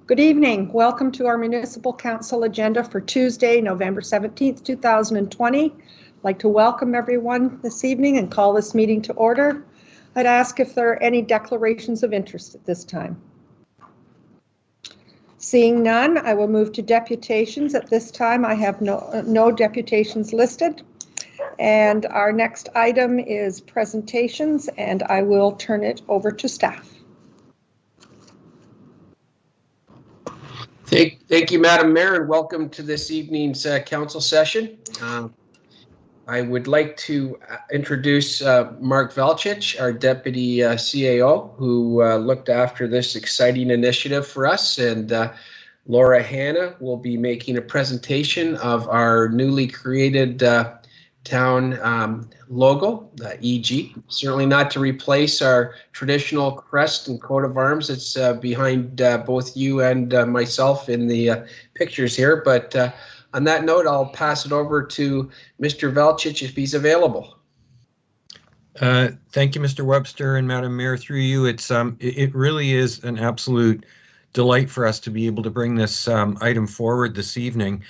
Good evening. Welcome to our Municipal Council agenda for Tuesday, November 17th, 2020. I'd like to welcome everyone this evening and call this meeting to order. I'd ask if there are any declarations of interest at this time. Seeing none, I will move to deputations. At this time, I have no deputations listed. And our next item is presentations, and I will turn it over to staff. Thank you, Madam Mayor, and welcome to this evening's council session. I would like to introduce Mark Velchich, our Deputy CAO, who looked after this exciting initiative for us, and Laura Hanna will be making a presentation of our newly created town logo, EG. Certainly not to replace our traditional crest and coat of arms. It's behind both you and myself in the pictures here. But on that note, I'll pass it over to Mr. Velchich if he's available. Thank you, Mr. Webster and Madam Mayor. Through you, it really is an absolute delight for us to be able to bring this item forward this evening.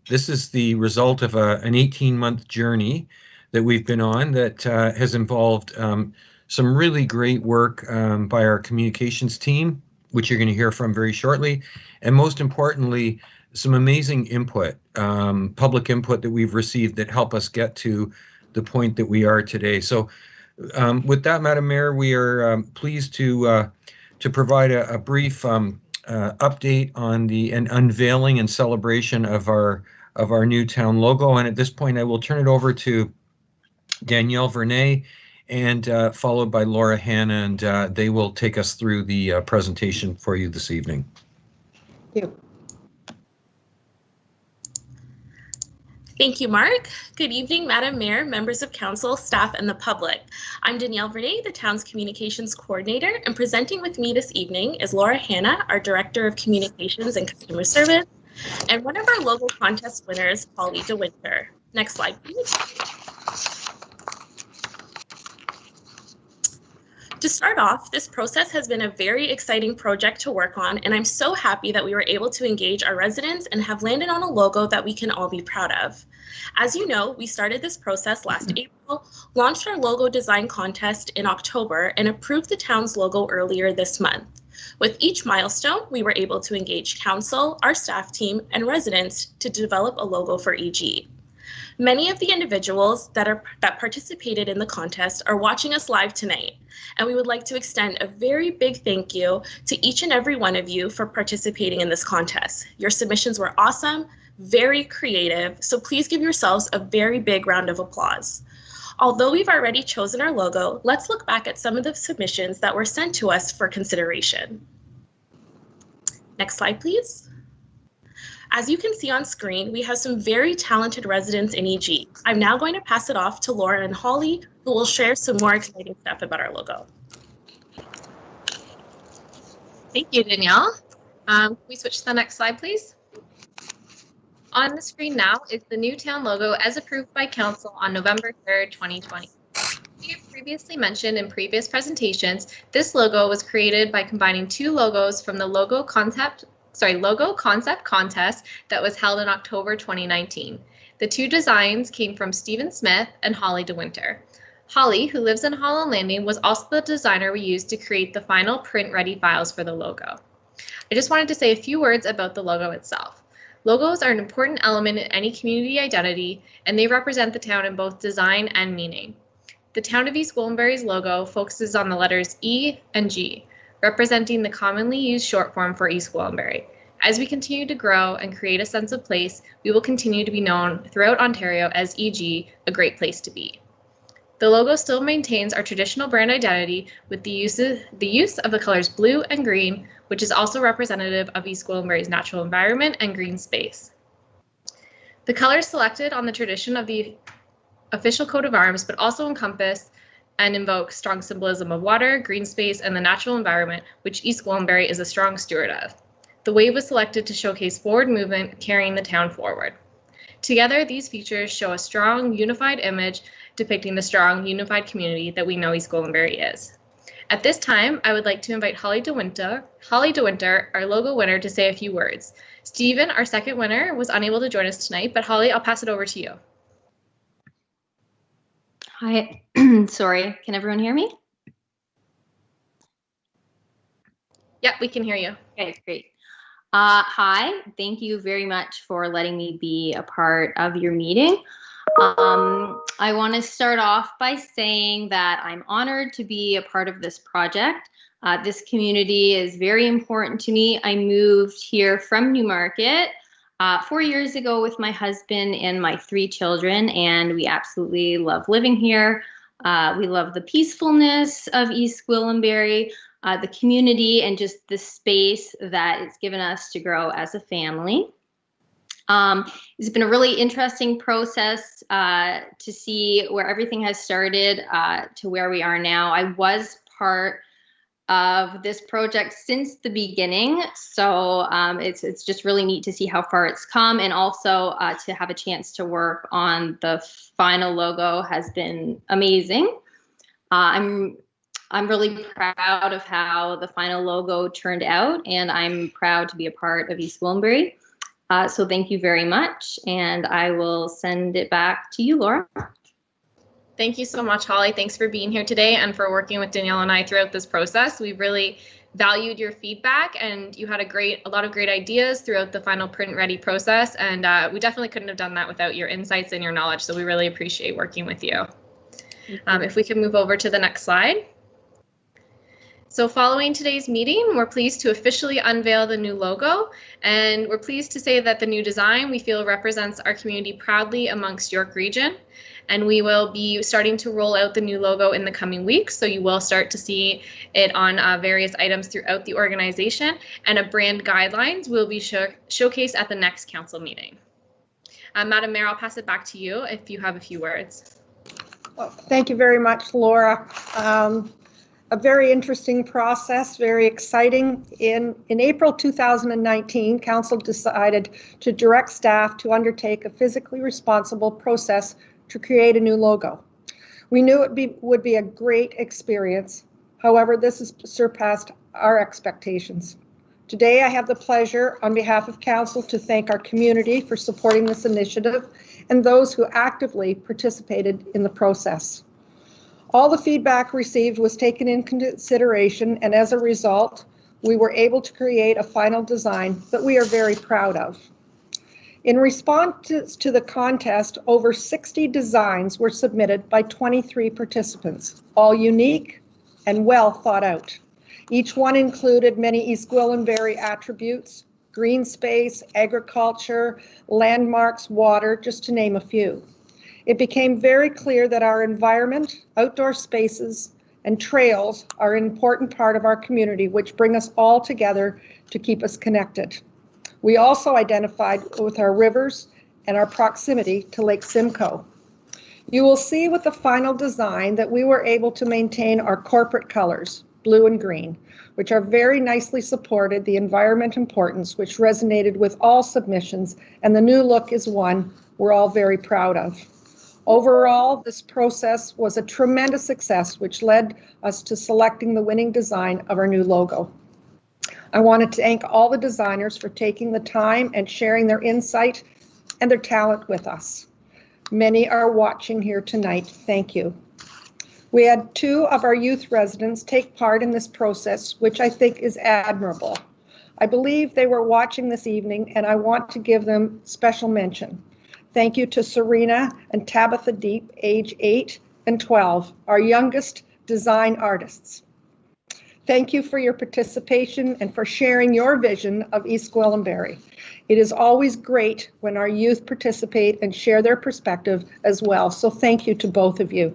This is the result of an 18-month journey that we've been on that has involved some really great work by our communications team, which you're going to hear from very shortly, and most importantly, some amazing input, public input that we've received that help us get to the point that we are today. So with that, Madam Mayor, we are pleased to provide a brief update on the unveiling and celebration of our new town logo. And at this point, I will turn it over to Danielle Vernet and followed by Laura Hanna, and they will take us through the presentation for you this evening. Thank you. Thank you, Mark. Good evening, Madam Mayor, members of council, staff, and the public. I'm Danielle Vernet, the town's communications coordinator, and presenting with me this evening is Laura Hanna, our Director of Communications and Customer Service, and one of our logo contest winners, Holly DeWinter. Next slide, please. To start off, this process has been a very exciting project to work on, and I'm so happy that we were able to engage our residents and have landed on a logo that we can all be proud of. As you know, we started this process last April, launched our logo design contest in October, and approved the town's logo earlier this month. With each milestone, we were able to engage council, our staff team, and residents to develop a logo for EG. Many of the individuals that participated in the contest are watching us live tonight, and we would like to extend a very big thank you to each and every one of you for participating in this contest. Your submissions were awesome, very creative, so please give yourselves a very big round of applause. Although we've already chosen our logo, let's look back at some of the submissions that were sent to us for consideration. Next slide, please. As you can see on screen, we have some very talented residents in EG. I'm now going to pass it off to Laura and Holly, who will share some more exciting stuff about our logo. Thank you, Danielle. Can we switch to the next slide, please? On the screen now is the new town logo as approved by Council on November 3rd, 2020. We have previously mentioned in previous presentations, this logo was created by combining two logos from the logo concept contest that was held in October 2019. The two designs came from Stephen Smith and Holly DeWinter. Holly, who lives in Holland Landing, was also the designer we used to create the final print-ready files for the logo. I just wanted to say a few words about the logo itself. Logos are an important element in any community identity, and they represent the town in both design and meaning. The town of East Gwillimbury's logo focuses on the letters E and G, representing the commonly used short form for East Gwillimbury. As we continue to grow and create a sense of place, we will continue to be known throughout Ontario as EG, a great place to be. The logo still maintains our traditional brand identity with the use of the colors blue and green, which is also representative of East Gwillimbury's natural environment and green space. The colors selected on the tradition of the official coat of arms, but also encompass and invoke strong symbolism of water, green space, and the natural environment, which East Gwillimbury is a strong steward of. The wave was selected to showcase forward movement carrying the town forward. Together, these features show a strong, unified image depicting the strong, unified community that we know East Gwillimbury is. At this time, I would like to invite Holly DeWinter, our logo winner, to say a few words. Stephen, our second winner, was unable to join us tonight, but Holly, I'll pass it over to you. Hi, sorry, can everyone hear me? Yep, we can hear you. Okay, great. Hi, thank you very much for letting me be a part of your meeting. I want to start off by saying that I'm honored to be a part of this project. This community is very important to me. I moved here from Newmarket 4 years ago with my husband and my 3 children, and we absolutely love living here. We love the peacefulness of East Gwillimbury, the community, and just the space that it's given us to grow as a family. It's been a really interesting process to see where everything has started to where we are now. I was part of this project since the beginning, so it's just really neat to see how far it's come, and also to have a chance to work on the final logo has been amazing. I'm really proud of how the final logo turned out, and I'm proud to be a part of East Gwillimbury. So thank you very much, and I will send it back to you, Laura. Thank you so much, Holly. Thanks for being here today and for working with Danielle and I throughout this process. We really valued your feedback, and you had a lot of great ideas throughout the final print ready process, and we definitely couldn't have done that without your insights and your knowledge, so we really appreciate working with you. If we can move over to the next slide. So following today's meeting, we're pleased to officially unveil the new logo, and we're pleased to say that the new design we feel represents our community proudly amongst York Region, and we will be starting to roll out the new logo in the coming weeks, so you will start to see it on various items throughout the organization, and a brand guidelines will be showcased at the next council meeting. Madam Mayor, I'll pass it back to you if you have a few words. Well, thank you very much, Laura. A very interesting process, very exciting. In April 2019, Council decided to direct staff to undertake a physically responsible process to create a new logo. We knew it would be a great experience. However, this has surpassed our expectations. Today, I have the pleasure, on behalf of Council, to thank our community for supporting this initiative and those who actively participated in the process. All the feedback received was taken in consideration, and as a result, we were able to create a final design that we are very proud of. In response to the contest, over 60 designs were submitted by 23 participants, all unique and well thought out. Each one included many East Gwillimbury attributes: green space, agriculture, landmarks, water, just to name a few. It became very clear that our environment, outdoor spaces, and trails are an important part of our community, which bring us all together to keep us connected. We also identified with our rivers and our proximity to Lake Simcoe. You will see with the final design that we were able to maintain our corporate colors, blue and green, which are very nicely supported the environment importance, which resonated with all submissions, and the new look is one we're all very proud of. Overall, this process was a tremendous success, which led us to selecting the winning design of our new logo. I want to thank all the designers for taking the time and sharing their insight and their talent with us. Many are watching here tonight. Thank you. We had 2 of our youth residents take part in this process, which I think is admirable. I believe they were watching this evening, and I want to give them special mention. Thank you to Serena and Tabitha Deep, age 8 and 12, our youngest design artists. Thank you for your participation and for sharing your vision of East Gwillimbury. It is always great when our youth participate and share their perspective as well, so thank you to both of you.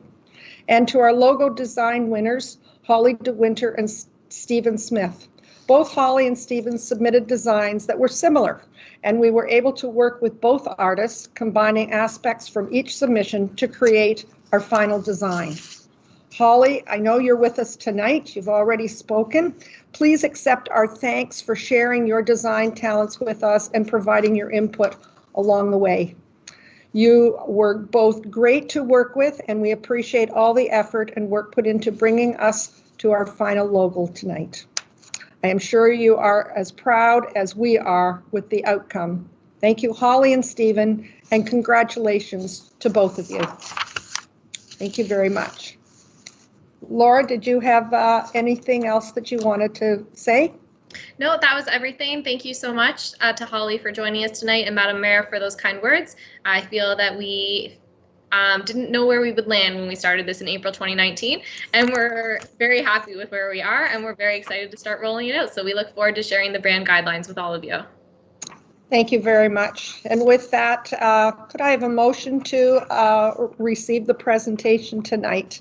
And to our logo design winners, Holly DeWinter and Stephen Smith. Both Holly and Stephen submitted designs that were similar, and we were able to work with both artists, combining aspects from each submission to create our final design. Holly, I know you're with us tonight. You've already spoken. Please accept our thanks for sharing your design talents with us and providing your input along the way. You were both great to work with, and we appreciate all the effort and work put into bringing us to our final logo tonight. I am sure you are as proud as we are with the outcome. Thank you, Holly and Stephen, and congratulations to both of you. Thank you very much. Laura, did you have anything else that you wanted to say? No, that was everything. Thank you so much to Holly for joining us tonight and Madam Mayor for those kind words. I feel that we didn't know where we would land when we started this in April 2019, and we're very happy with where we are, and we're very excited to start rolling it out. So we look forward to sharing the brand guidelines with all of you. Thank you very much. And with that, could I have a motion to receive the presentation tonight?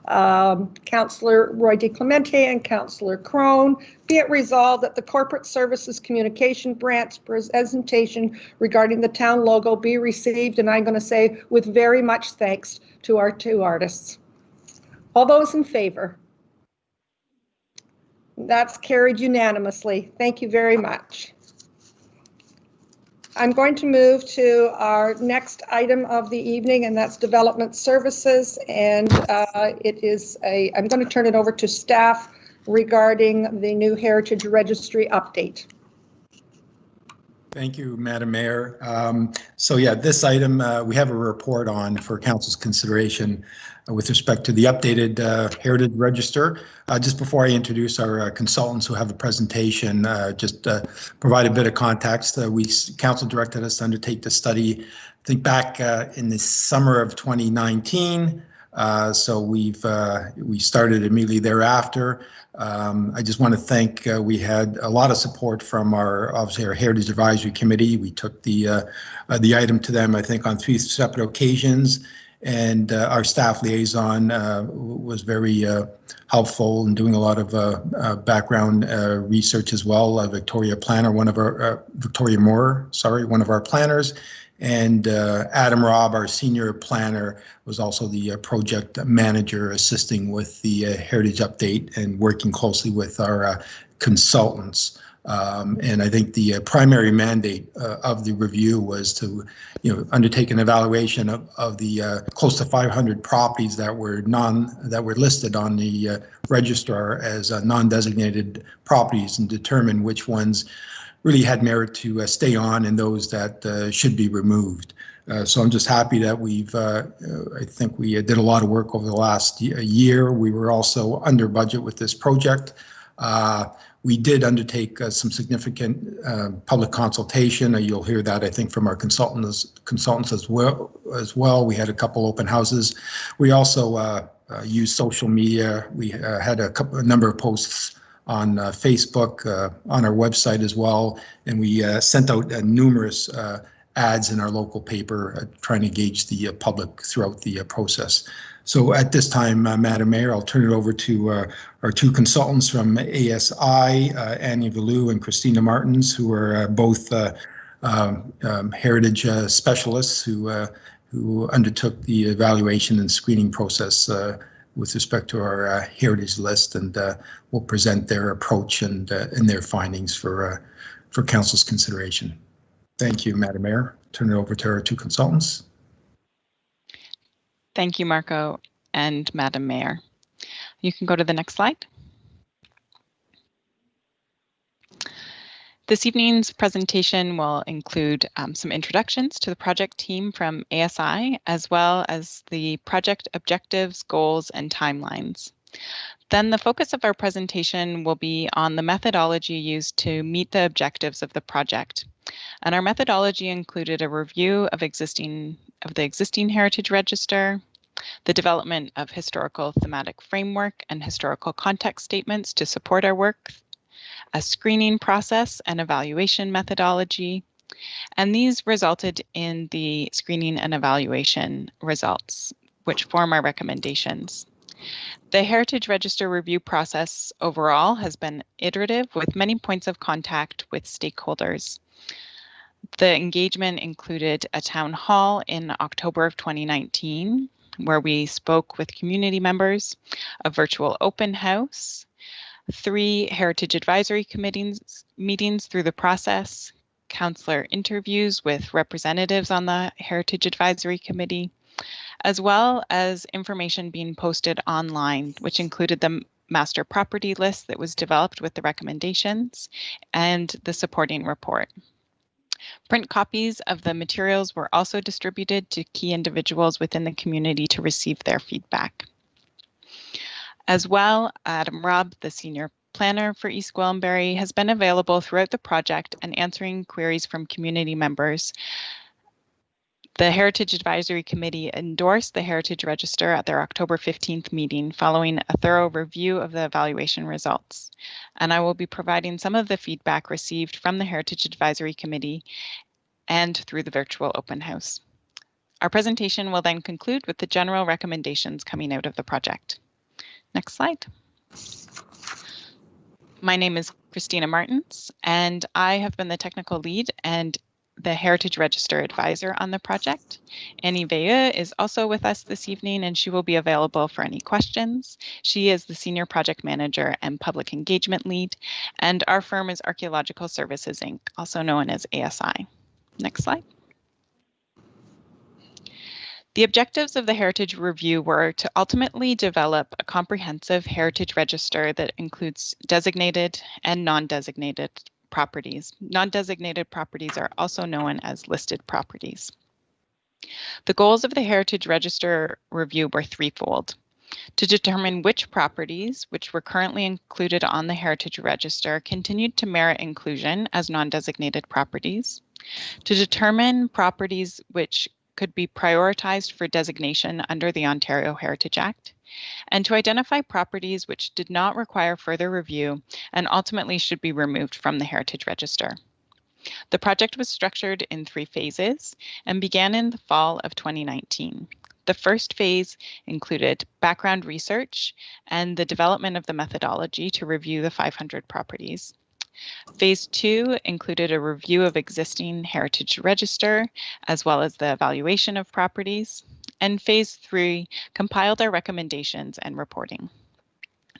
Councillor Roy DeClemente and Councillor Crone, be it resolved that the Corporate Services Communication Branch presentation regarding the town logo be received, and I'm going to say with very much thanks to our two artists. All those in favor? That's carried unanimously. Thank you very much. I'm going to move to our next item of the evening, and that's development services. And I'm going to turn it over to staff regarding the new Heritage Registry update. Thank you, Madam Mayor. So yeah, this item we have a report on for Council's consideration with respect to the updated Heritage Register. Just before I introduce our consultants who have a presentation, just provide a bit of context. Council directed us to undertake the study, I think back in the summer of 2019. So we started immediately thereafter. I just want to thank, we had a lot of support from obviously our Heritage Advisory Committee. We took the item to them, I think, on 3 separate occasions. And our staff liaison was very helpful in doing a lot of background research as well. Victoria Planner, Victoria Moore, sorry, one of our planners. And Adam Robb, our senior planner, was also the project manager assisting with the Heritage Update and working closely with our consultants. And I think the primary mandate of the review was to, undertake an evaluation of the close to 500 properties that were listed on the registrar as non-designated properties, and determine which ones really had merit to stay on and those that should be removed. So I'm just happy that I think we did a lot of work over the last year. We were also under budget with this project. We did undertake some significant public consultation. You'll hear that, I think, from our consultants as well. We had a couple open houses. We also used social media. We had a number of posts on Facebook, on our website as well, and we sent out numerous ads in our local paper trying to engage the public throughout the process. So at this time, Madam Mayor, I'll turn it over to our two consultants from ASI, Annie Valou and Christina Martins, who are both heritage specialists who undertook the evaluation and screening process with respect to our heritage list, and will present their approach and their findings for Council's consideration. Thank you, Madam Mayor. Turn it over to our two consultants. Thank you, Marco and Madam Mayor. You can go to the next slide. This evening's presentation will include some introductions to the project team from ASI, as well as the project objectives, goals, and timelines. Then the focus of our presentation will be on the methodology used to meet the objectives of the project. And our methodology included a review of the existing Heritage Register, the development of historical thematic framework and historical context statements to support our work, a screening process and evaluation methodology, and these resulted in the screening and evaluation results, which form our recommendations. The Heritage Register review process overall has been iterative, with many points of contact with stakeholders. The engagement included a town hall in October of 2019, where we spoke with community members, a virtual open house, 3 Heritage Advisory Committees meetings through the process, councillor interviews with representatives on the Heritage Advisory Committee, as well as information being posted online, which included the master property list that was developed with the recommendations and the supporting report. Print copies of the materials were also distributed to key individuals within the community to receive their feedback. As well, Adam Rubb, the senior planner for East Gwillimbury, has been available throughout the project and answering queries from community members. The Heritage Advisory Committee endorsed the Heritage Register at their October 15th meeting following a thorough review of the evaluation results. And I will be providing some of the feedback received from the Heritage Advisory Committee and through the virtual open house. Our presentation will then conclude with the general recommendations coming out of the project. Next slide. My name is Christina Martins, and I have been the technical lead and the Heritage Register advisor on the project. Annie Veilleux is also with us this evening, and she will be available for any questions. She is the senior project manager and public engagement lead, and our firm is Archaeological Services, Inc., also known as ASI. Next slide. The objectives of the Heritage Review were to ultimately develop a comprehensive heritage register that includes designated and non-designated properties. Non-designated properties are also known as listed properties. The goals of the Heritage Register Review were threefold: to determine which properties, which were currently included on the Heritage Register, continued to merit inclusion as non-designated properties, to determine properties which could be prioritized for designation under the Ontario Heritage Act, and to identify properties which did not require further review and ultimately should be removed from the Heritage Register. The project was structured in 3 phases and began in the fall of 2019. The first phase included background research and the development of the methodology to review the 500 properties. Phase 2 included a review of existing Heritage Register, as well as the evaluation of properties. And Phase 3 compiled our recommendations and reporting.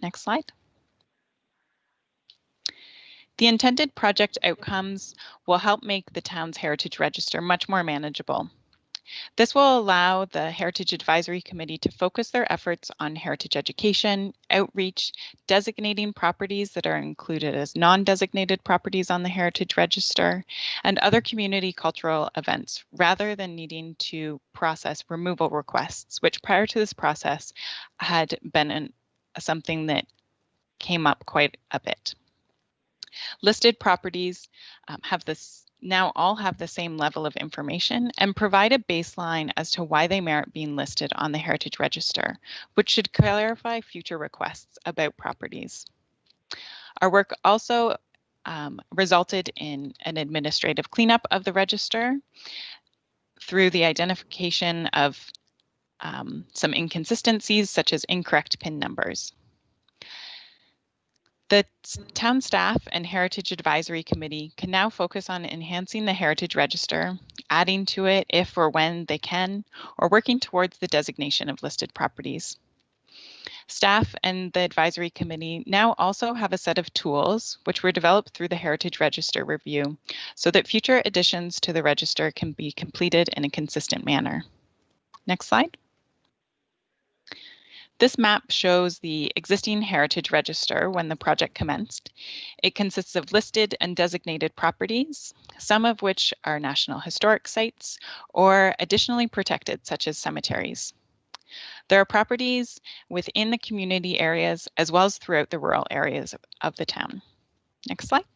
Next slide. The intended project outcomes will help make the town's Heritage Register much more manageable. This will allow the Heritage Advisory Committee to focus their efforts on heritage education, outreach, designating properties that are included as non-designated properties on the Heritage Register, and other community cultural events, rather than needing to process removal requests, which prior to this process had been something that came up quite a bit. Listed properties now all have the same level of information and provide a baseline as to why they merit being listed on the Heritage Register, which should clarify future requests about properties. Our work also resulted in an administrative cleanup of the register through the identification of some inconsistencies, such as incorrect PIN numbers. The town staff and Heritage Advisory Committee can now focus on enhancing the Heritage Register, adding to it if or when they can, or working towards the designation of listed properties. Staff and the Advisory Committee now also have a set of tools which were developed through the Heritage Register Review so that future additions to the register can be completed in a consistent manner. Next slide. This map shows the existing Heritage Register when the project commenced. It consists of listed and designated properties, some of which are National Historic Sites or additionally protected, such as cemeteries. There are properties within the community areas as well as throughout the rural areas of the town. Next slide.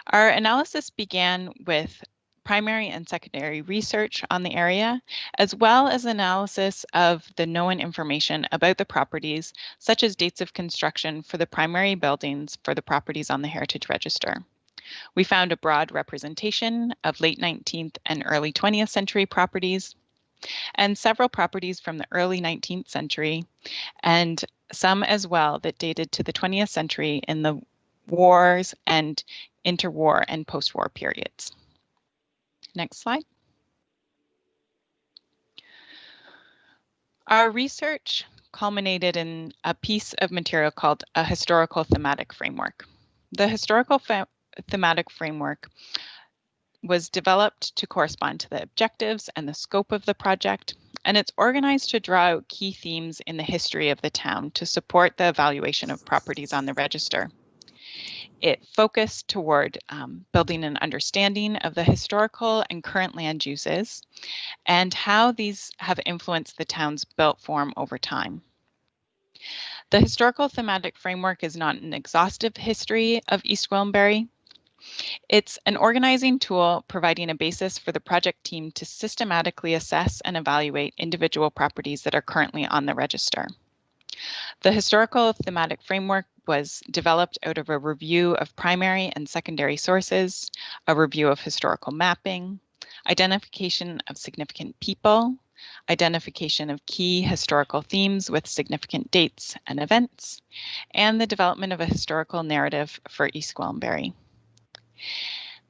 Our analysis began with primary and secondary research on the area, as well as analysis of the known information about the properties, such as dates of construction for the primary buildings for the properties on the Heritage Register. We found a broad representation of late 19th and early 20th century properties, and several properties from the early 19th century, and some as well that dated to the 20th century in the wars and interwar and post-war periods. Next slide. Our research culminated in a piece of material called a historical thematic framework. The historical thematic framework was developed to correspond to the objectives and the scope of the project, and it's organized to draw out key themes in the history of the town to support the evaluation of properties on the register. It focused toward building an understanding of the historical and current land uses and how these have influenced the town's built form over time. The historical thematic framework is not an exhaustive history of East Gwillimbury. It's an organizing tool providing a basis for the project team to systematically assess and evaluate individual properties that are currently on the register. The historical thematic framework was developed out of a review of primary and secondary sources, a review of historical mapping, identification of significant people, identification of key historical themes with significant dates and events, and the development of a historical narrative for East Gwillimbury.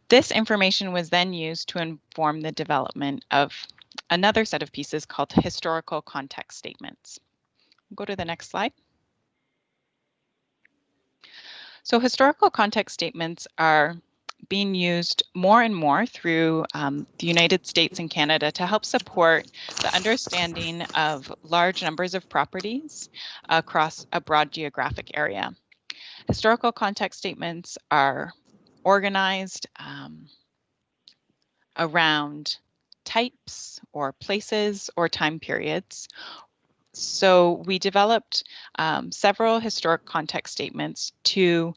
This information was then used to inform the development of another set of pieces called historical context statements. Go to the next slide. So historical context statements are being used more and more through the United States and Canada to help support the understanding of large numbers of properties across a broad geographic area. Historical context statements are organized around types or places or time periods. So we developed several historic context statements to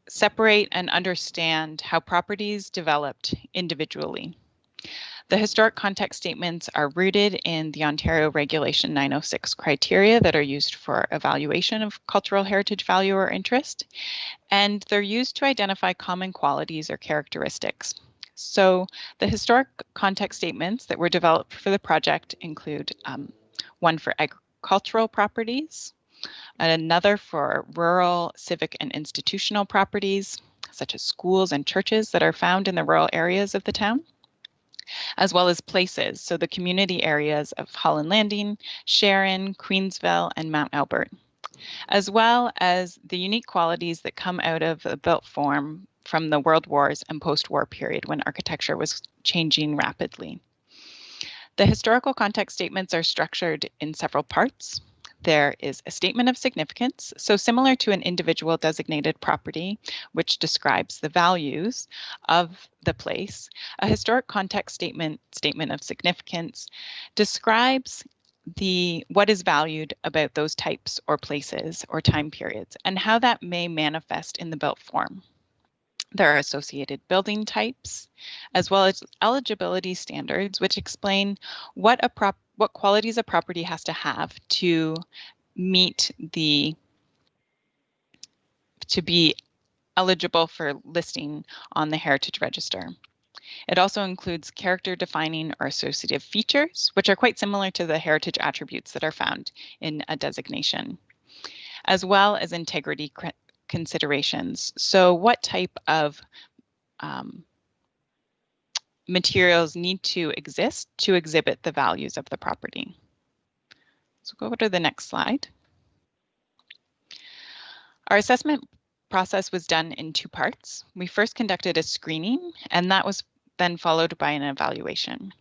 separate and understand how properties developed individually. The historic context statements are rooted in the Ontario Regulation 906 criteria that are used for evaluation of cultural heritage value or interest, and they're used to identify common qualities or characteristics. So the historic context statements that were developed for the project include one for agricultural properties, another for rural, civic, and institutional properties, such as schools and churches that are found in the rural areas of the town, as well as places, so the community areas of Holland Landing, Sharon, Queensville, and Mount Albert, as well as the unique qualities that come out of the built form from the World Wars and post-war period when architecture was changing rapidly. The historical context statements are structured in several parts. There is a statement of significance, so similar to an individual designated property, which describes the values of the place. A historic context statement of significance describes what is valued about those types or places or time periods and how that may manifest in the built form. There are associated building types, as well as eligibility standards, which explain what qualities a property has to have to meet to be eligible for listing on the Heritage Register. It also includes character defining or associative features, which are quite similar to the heritage attributes that are found in a designation, as well as integrity considerations. So what type of materials need to exist to exhibit the values of the property. So go to the next slide. Our assessment process was done in two parts. We first conducted a screening, and that was then followed by an evaluation.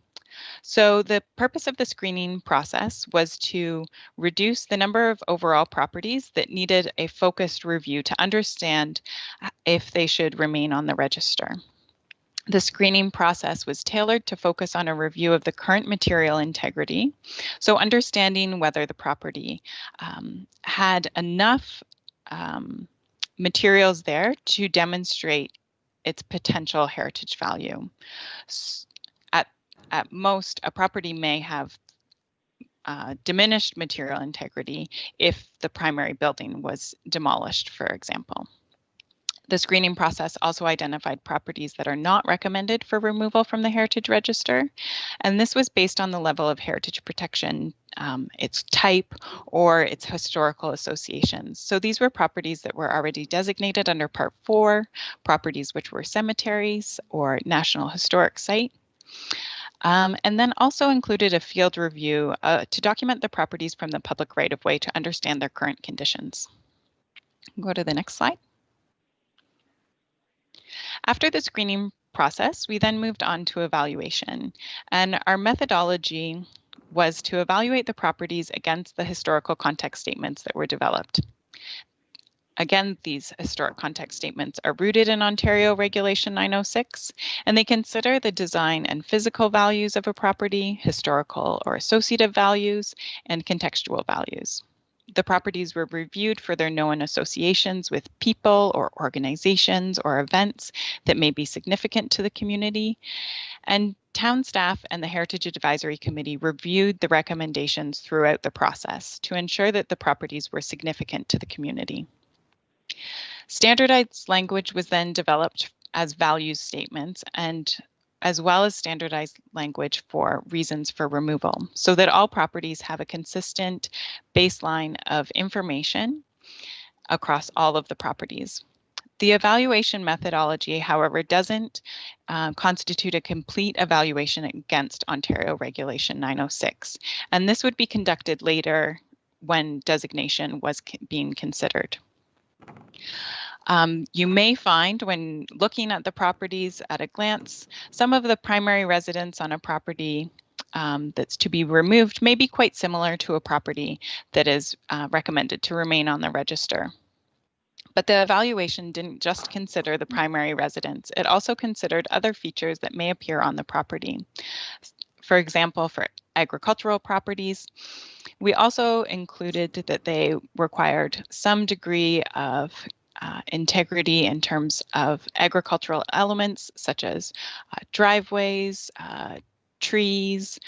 So the purpose of the screening process was to reduce the number of overall properties that needed a focused review to understand if they should remain on the register. The screening process was tailored to focus on a review of the current material integrity, so understanding whether the property had enough materials there to demonstrate its potential heritage value. At most, a property may have diminished material integrity if the primary building was demolished, for example. The screening process also identified properties that are not recommended for removal from the Heritage Register, and this was based on the level of heritage protection, its type, or its historical associations. So these were properties that were already designated under Part 4, properties which were cemeteries or National Historic Site. And then also included a field review to document the properties from the public right-of-way to understand their current conditions. Go to the next slide. After the screening process, we then moved on to evaluation, and our methodology was to evaluate the properties against the historical context statements that were developed. Again, these historic context statements are rooted in Ontario Regulation 906, and they consider the design and physical values of a property, historical or associative values, and contextual values. The properties were reviewed for their known associations with people or organizations or events that may be significant to the community, and town staff and the Heritage Advisory Committee reviewed the recommendations throughout the process to ensure that the properties were significant to the community. Standardized language was then developed as values statements, and as well as standardized language for reasons for removal, so that all properties have a consistent baseline of information across all of the properties. The evaluation methodology, however, doesn't constitute a complete evaluation against Ontario Regulation 906, and this would be conducted later when designation was being considered. You may find when looking at the properties at a glance, some of the primary residence on a property that's to be removed may be quite similar to a property that is recommended to remain on the register. But the evaluation didn't just consider the primary residence, it also considered other features that may appear on the property. For example, for agricultural properties, we also included that they required some degree of integrity in terms of agricultural elements such as driveways, trees,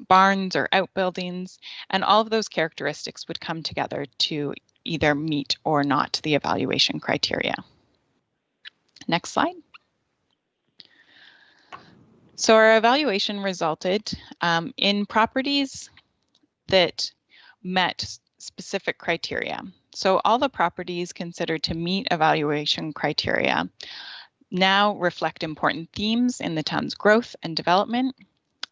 barns or outbuildings, and all of those characteristics would come together to either meet or not the evaluation criteria. Next slide. So our evaluation resulted in properties that met specific criteria. So all the properties considered to meet evaluation criteria now reflect important themes in the town's growth and development,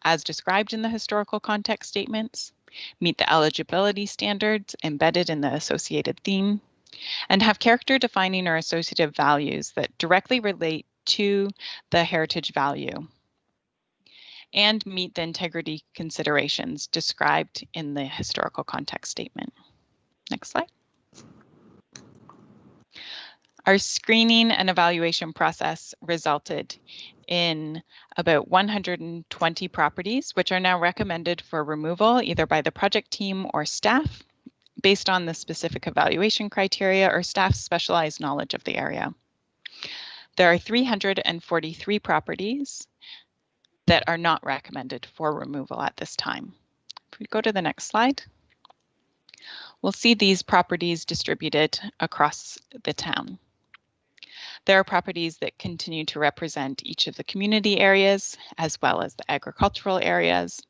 as described in the historical context statements, meet the eligibility standards embedded in the associated theme, and have character defining or associative values that directly relate to the heritage value, and meet the integrity considerations described in the historical context statement. Next slide. Our screening and evaluation process resulted in about 120 properties, which are now recommended for removal either by the project team or staff based on the specific evaluation criteria or staff's specialized knowledge of the area. There are 343 properties that are not recommended for removal at this time. If we go to the next slide, we'll see these properties distributed across the town. There are properties that continue to represent each of the community areas as well as the agricultural areas.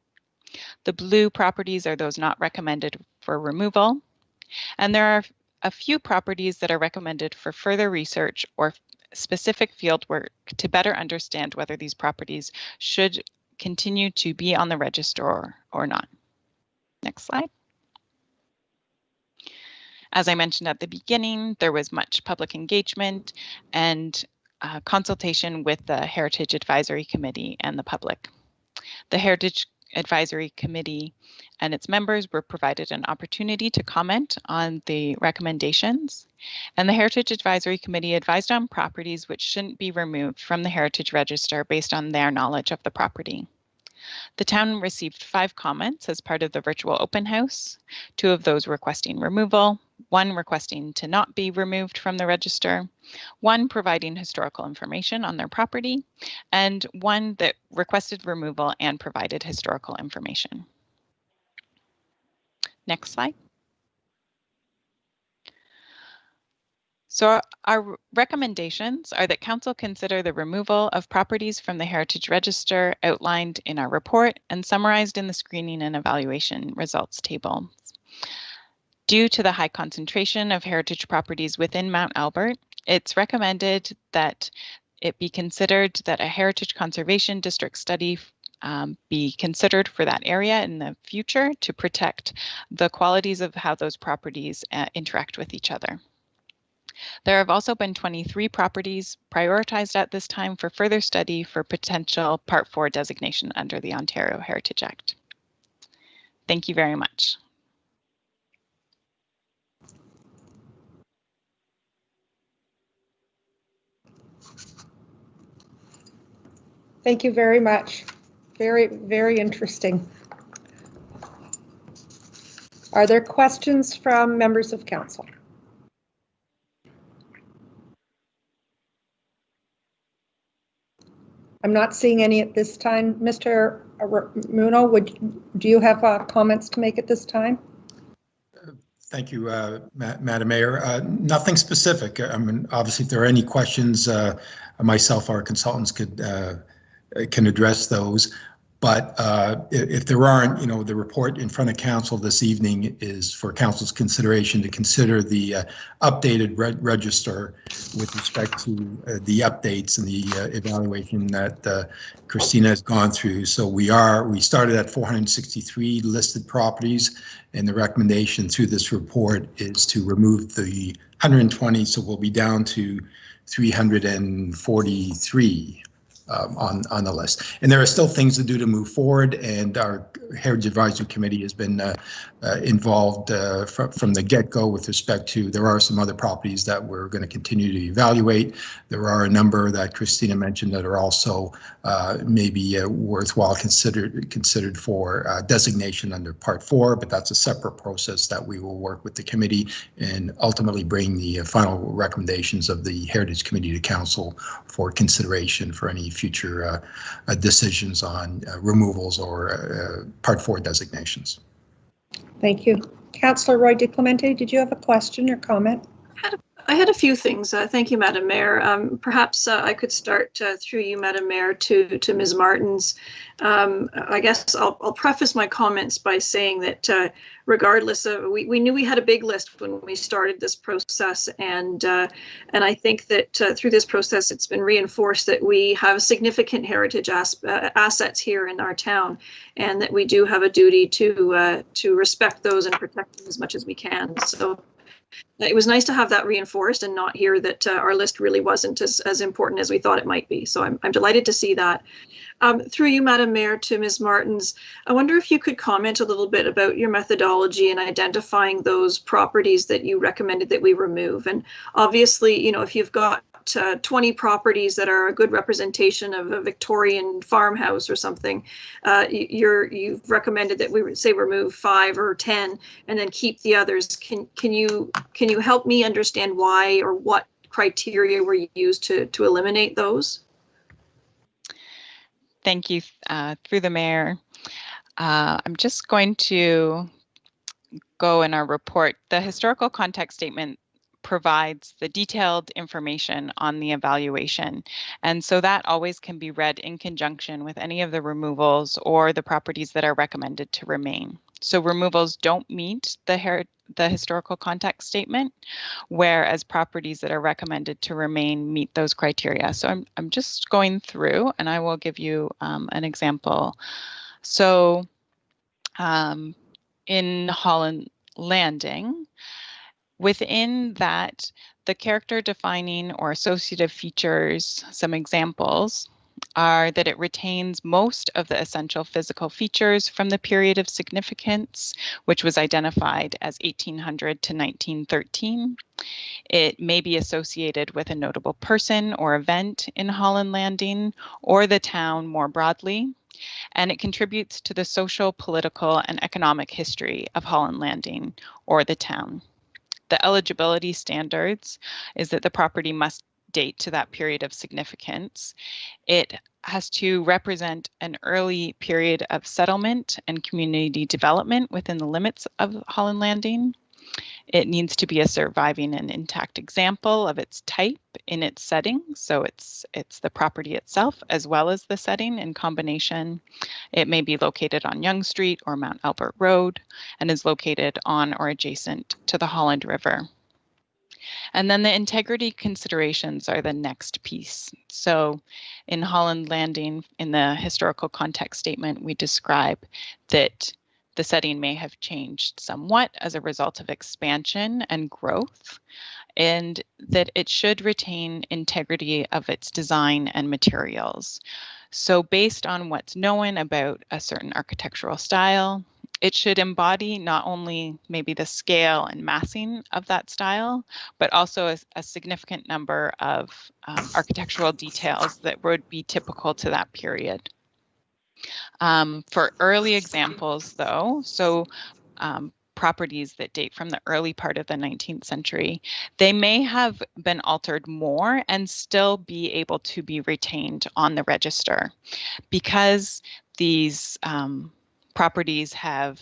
The blue properties are those not recommended for removal. And there are a few properties that are recommended for further research or specific field work to better understand whether these properties should continue to be on the register or not. Next slide. As I mentioned at the beginning, there was much public engagement and consultation with the Heritage Advisory Committee and the public. The Heritage Advisory Committee and its members were provided an opportunity to comment on the recommendations, and the Heritage Advisory Committee advised on properties which shouldn't be removed from the Heritage Register based on their knowledge of the property. The town received 5 comments as part of the virtual open house, 2 of those requesting removal, 1 requesting to not be removed from the register, 1 providing historical information on their property, and 1 that requested removal and provided historical information. Next slide. So our recommendations are that Council consider the removal of properties from the Heritage Register outlined in our report and summarized in the screening and evaluation results table. Due to the high concentration of heritage properties within Mount Albert, it's recommended that it be considered that a Heritage Conservation District study be considered for that area in the future to protect the qualities of how those properties interact with each other. There have also been 23 properties prioritized at this time for further study for potential Part 4 designation under the Ontario Heritage Act. Thank you very much. Thank you very much. Very, very interesting. Are there questions from members of council? I'm not seeing any at this time. Mr. Muno, do you have comments to make at this time? Thank you, Madam Mayor. Nothing specific. I mean, obviously, if there are any questions, myself or our consultants can address those. But if there aren't, you know, the report in front of council this evening is for council's consideration to consider the updated register with respect to the updates and the evaluation that Christina has gone through. So we started at 463 listed properties, and the recommendation through this report is to remove the 120, so we'll be down to 343. On the list. And there are still things to do to move forward, and our Heritage Advisory Committee has been involved from the get-go with respect to, there are some other properties that we're going to continue to evaluate. There are a number that Christina mentioned that are also maybe worthwhile considered for designation under Part 4, but that's a separate process that we will work with the committee and ultimately bring the final recommendations of the Heritage Committee to Council for consideration for any future decisions on removals or Part 4 designations. Thank you. Councillor Roy DeClemente, did you have a question or comment? I had a few things. Thank you, Madam Mayor. Perhaps I could start through you, Madam Mayor, to Ms. Martins. I guess I'll preface my comments by saying that regardless of, we knew we had a big list when we started this process, and I think that through this process it's been reinforced that we have significant heritage assets here in our town, and that we do have a duty to respect those and protect them as much as we can. So it was nice to have that reinforced and not hear that our list really wasn't as important as we thought it might be. So I'm delighted to see that. Through you, Madam Mayor, to Ms. Martins, I wonder if you could comment a little bit about your methodology in identifying those properties that you recommended that we remove. And obviously, you know, if you've got 20 properties that are a good representation of a Victorian farmhouse or something, you've recommended that we say remove 5 or 10 and then keep the others. Can you help me understand why or what criteria were used to eliminate those? Thank you. Through the mayor, I'm just going to go in our report. The historical context statement provides the detailed information on the evaluation. And so that always can be read in conjunction with any of the removals or the properties that are recommended to remain. So removals don't meet the historical context statement, whereas properties that are recommended to remain meet those criteria. So I'm just going through, and I will give you an example. So in Holland Landing, within that, the character defining or associative features, some examples, are that it retains most of the essential physical features from the period of significance, which was identified as 1800 to 1913. It may be associated with a notable person or event in Holland Landing or the town more broadly, and it contributes to the social, political, and economic history of Holland Landing or the town. The eligibility standards is that the property must date to that period of significance. It has to represent an early period of settlement and community development within the limits of Holland Landing. It needs to be a surviving and intact example of its type in its setting. So it's the property itself as well as the setting in combination. It may be located on Yonge Street or Mount Albert Road and is located on or adjacent to the Holland River. And then the integrity considerations are the next piece. So in Holland Landing, in the historical context statement, we describe that the setting may have changed somewhat as a result of expansion and growth, and that it should retain integrity of its design and materials. So based on what's known about a certain architectural style, it should embody not only maybe the scale and massing of that style, but also a significant number of architectural details that would be typical to that period. For early examples, though, so properties that date from the early part of the 19th century, they may have been altered more and still be able to be retained on the register because these properties have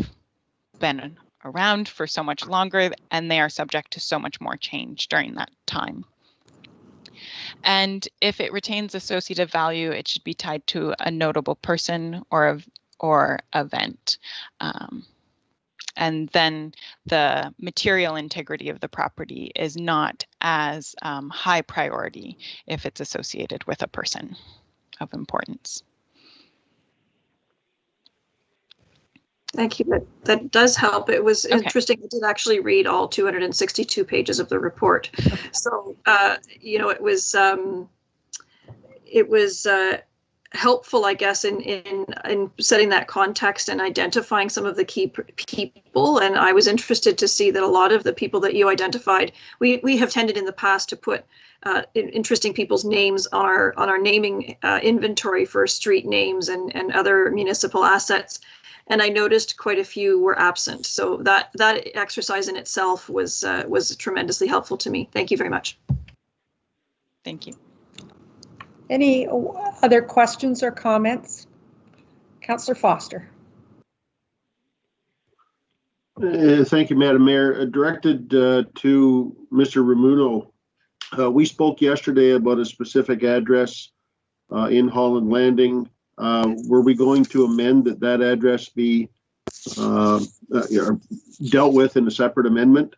been around for so much longer and they are subject to so much more change during that time. And if it retains associative value, it should be tied to a notable person or event. And then the material integrity of the property is not as high priority if it's associated with a person of importance. Thank you. That does help. It was interesting. I did actually read all 262 pages of the report. So, you know, it was helpful, I guess, in setting that context and identifying some of the key people. And I was interested to see that a lot of the people that you identified, we have tended in the past to put interesting people's names on our naming inventory for street names and other municipal assets. And I noticed quite a few were absent. So that exercise in itself was tremendously helpful to me. Thank you very much. Thank you. Any other questions or comments? Councillor Foster. Thank you, Madam Mayor. Directed to Mr. Ramuno, we spoke yesterday about a specific address in Holland Landing. Were we going to amend that address be dealt with in a separate amendment?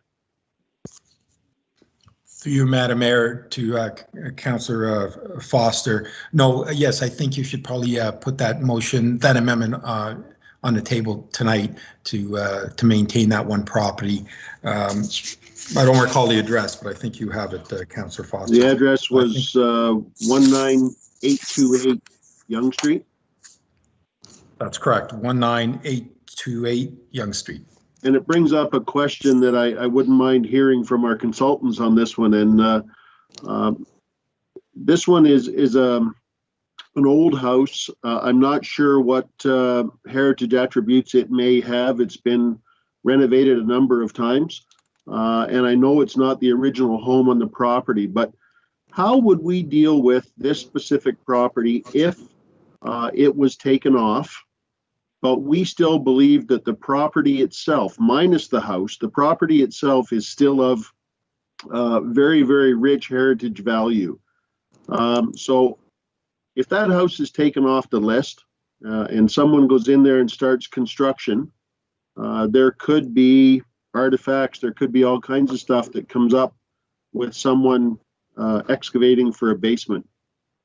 Through you, Madam Mayor, to Councillor Foster. No, yes, I think you should probably put that motion, that amendment on the table tonight to maintain that one property. I don't recall the address, but I think you have it, Councillor Foster. The address was 19828 Yonge Street. That's correct, 19828 Yonge Street. And it brings up a question that I wouldn't mind hearing from our consultants on this one. And this one is an old house. I'm not sure what heritage attributes it may have. It's been renovated a number of times. And I know it's not the original home on the property, but how would we deal with this specific property if it was taken off? But we still believe that the property itself, minus the house, the property itself is still of very, very rich heritage value. So if that house is taken off the list and someone goes in there and starts construction, there could be artifacts, there could be all kinds of stuff that comes up with someone excavating for a basement.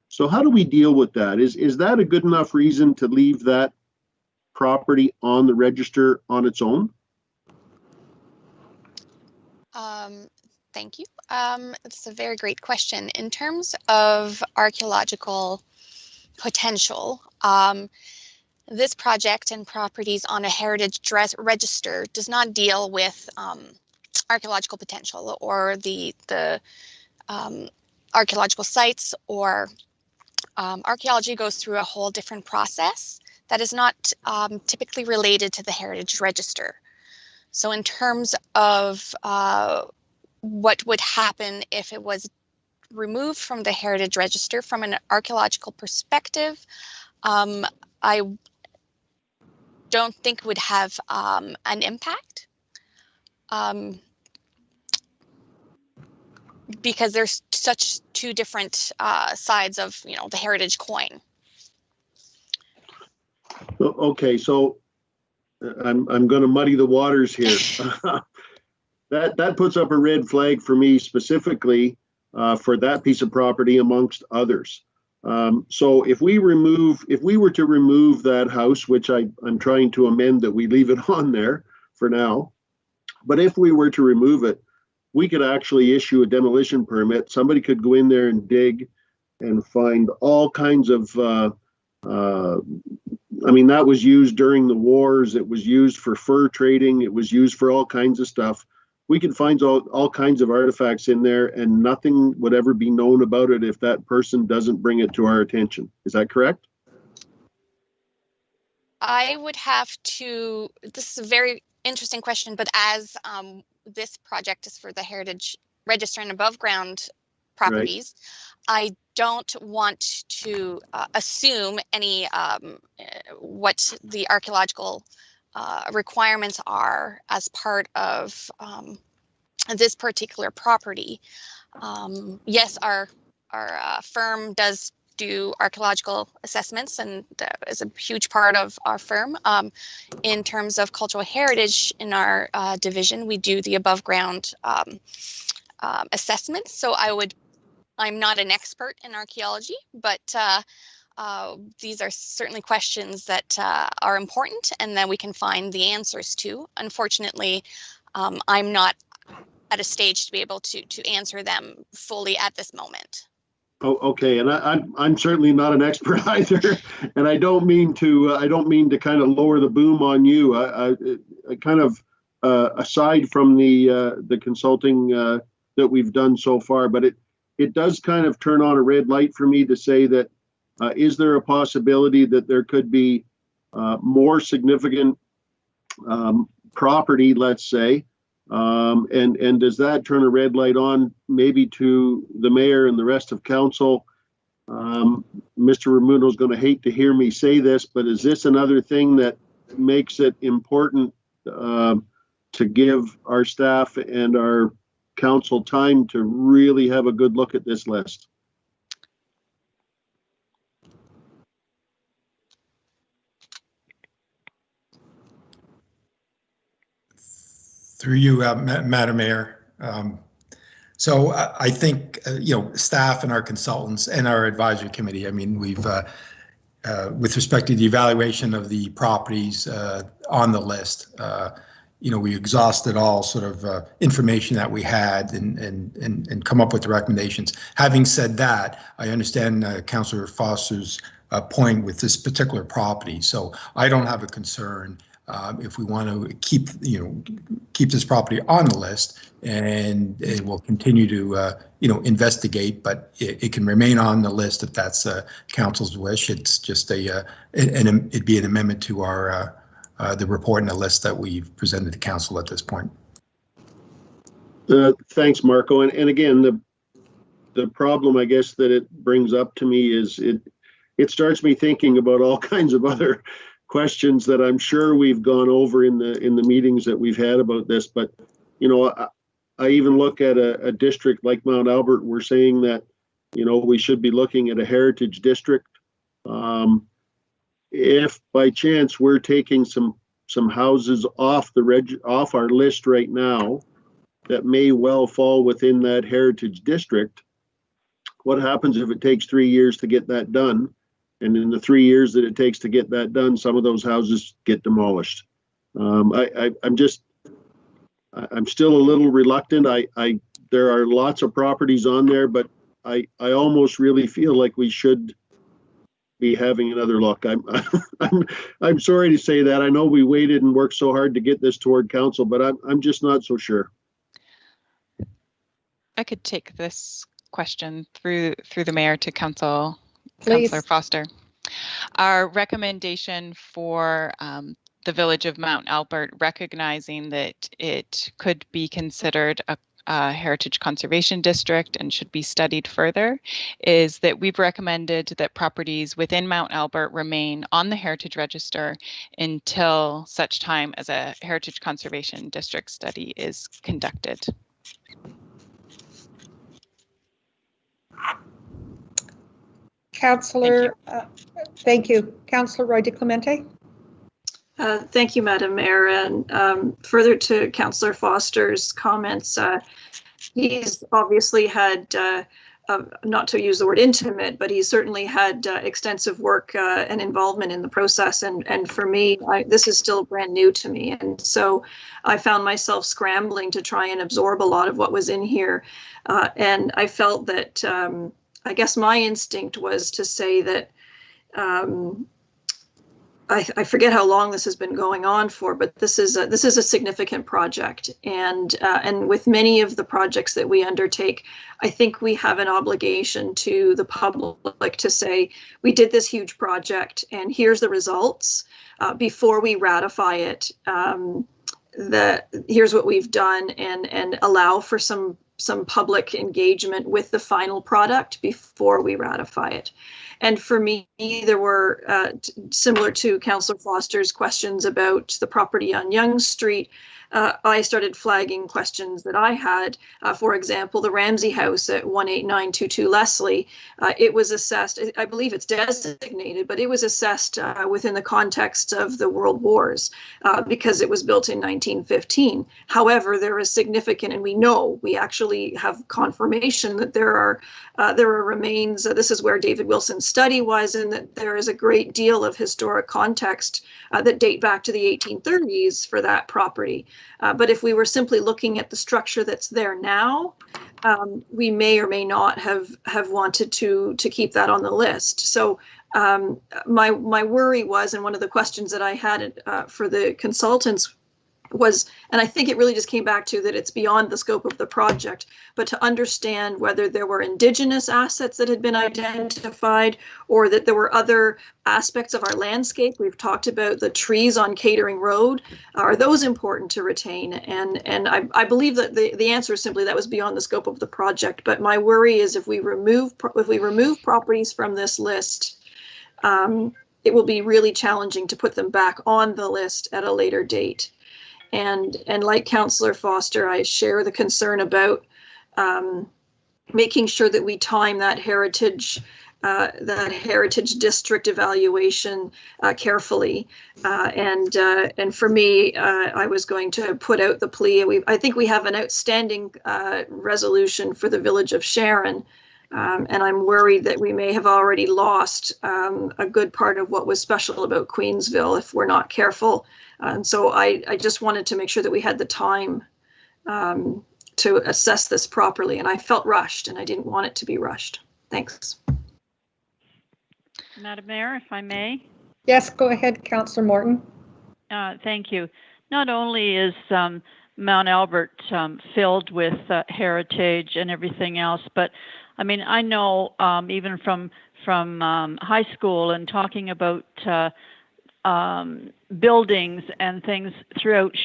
So how do we deal with that? Is that a good enough reason to leave that property on the register on its own? Thank you. It's a very great question. In terms of archaeological potential, this project and properties on a heritage register does not deal with archaeological potential or the archaeological sites, or archaeology goes through a whole different process that is not typically related to the heritage register. So in terms of what would happen if it was removed from the heritage register from an archaeological perspective, I don't think would have an impact, because there's such two different sides of, you know, the heritage coin. Okay, so I'm going to muddy the waters here. That puts up a red flag for me specifically for that piece of property amongst others. So if we were to remove that house, which I'm trying to amend that we leave it on there for now, but if we were to remove it, we could actually issue a demolition permit. Somebody could go in there and dig and find all kinds of I mean, that was used during the wars. It was used for fur trading. It was used for all kinds of stuff. We could find all kinds of artifacts in there, and nothing would ever be known about it if that person doesn't bring it to our attention. Is that correct? I would have to, this is a very interesting question, but as this project is for the Heritage Register and above ground properties, right. I don't want to assume any what the archaeological requirements are as part of this particular property. Yes, our firm does do archaeological assessments, and that is a huge part of our firm. In terms of cultural heritage in our division, we do the above ground assessments. So I'm not an expert in archaeology, but these are certainly questions that are important and that we can find the answers to. Unfortunately, I'm not at a stage to be able to answer them fully at this moment. Oh, okay, and I'm certainly not an expert either, and I don't mean to kind of lower the boom on you. I kind of aside from the consulting that we've done so far, but it does kind of turn on a red light for me to say that is there a possibility that there could be more significant property, let's say. And does that turn a red light on maybe to the mayor and the rest of council? Mr. Ramuno is going to hate to hear me say this, but is this another thing that makes it important to give our staff and our council time to really have a good look at this list? Through you, Madam Mayor. So I think, staff and our consultants and our advisory committee, I mean, we've, with respect to the evaluation of the properties on the list, we exhausted all sort of information that we had and come up with the recommendations. Having said that, I understand Councillor Foster's point with this particular property. So I don't have a concern if we want to keep this property on the list, and it will continue to investigate, but it can remain on the list if that's council's wish. It's just it'd be an amendment to our the report and the list that we've presented to council at this point. Thanks, Marco. And again, the problem I guess that it brings up to me is it starts me thinking about all kinds of other questions that I'm sure we've gone over in the meetings that we've had about this. But I even look at a district like Mount Albert. We're saying that we should be looking at a heritage district. If by chance we're taking some houses off our list right now that may well fall within that heritage district, what happens if it takes 3 years to get that done? And in the 3 years that it takes to get that done, some of those houses get demolished. I'm still a little reluctant. There are lots of properties on there, but I almost really feel like we should be having another look. I'm sorry to say that. I know we waited and worked so hard to get this toward council, but I'm just not so sure. I could take this question through the mayor to council. Please. Councillor Foster. Our recommendation for the village of Mount Albert, recognizing that it could be considered a heritage conservation district and should be studied further, is that we've recommended that properties within Mount Albert remain on the heritage register until such time as a heritage conservation district study is conducted. Councillor, thank you. Councillor Roy DeClemente. Thank you, Madam Mayor. And further to Councillor Foster's comments, he's obviously had, not to use the word intimate, but he's certainly had extensive work and involvement in the process. And for me, this is still brand new to me. And so I found myself scrambling to try and absorb a lot of what was in here. And I felt that I guess my instinct was to say that I forget how long this has been going on for, but this is a significant project, and with many of the projects that we undertake, I think we have an obligation to the public to say we did this huge project and here's the results before we ratify it. Here's what we've done, and allow for some public engagement with the final product before we ratify it. And for me, there were, similar to Councillor Foster's questions about the property on Yonge Street, I started flagging questions that I had. For example, the Ramsey House at 18922 Leslie, it was assessed, I believe it's designated, but it was assessed within the context of the World Wars because it was built in 1915. However, there is significant, and we actually have confirmation that there are remains. This is where David Wilson's study was, and that there is a great deal of historic context that date back to the 1830s for that property. But if we were simply looking at the structure that's there now, we may or may not have wanted to keep that on the list. So my worry was, and one of the questions that I had for the consultants was, and I think it really just came back to that it's beyond the scope of the project, but to understand whether there were Indigenous assets that had been identified, or that there were other aspects of our landscape. We've talked about the trees on Catering Road. Are those important to retain? And I believe that the answer is simply that was beyond the scope of the project. But my worry is if we remove properties from this list, it will be really challenging to put them back on the list at a later date. And like Councillor Foster, I share the concern about making sure that we time that heritage district evaluation carefully. And for me, I was going to put out the plea. I think we have an outstanding resolution for the village of Sharon. And I'm worried that we may have already lost a good part of what was special about Queensville if we're not careful. And so I just wanted to make sure that we had the time to assess this properly. And I felt rushed, and I didn't want it to be rushed. Thanks. Madam Mayor, if I may. Yes, go ahead, Councillor Morton. Thank you. Not only is Mount Albert filled with heritage and everything else, but I mean, I know even from high school and talking about buildings and things throughout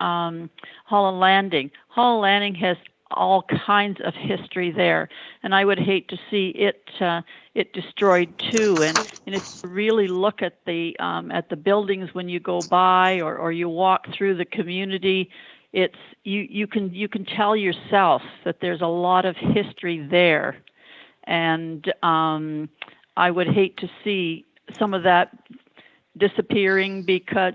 Holland Landing. Holland Landing has all kinds of history there, and I would hate to see it destroyed too. And if you really look at the buildings when you go by or you walk through the community, it's you can tell yourself that there's a lot of history there, and I would hate to see some of that disappearing because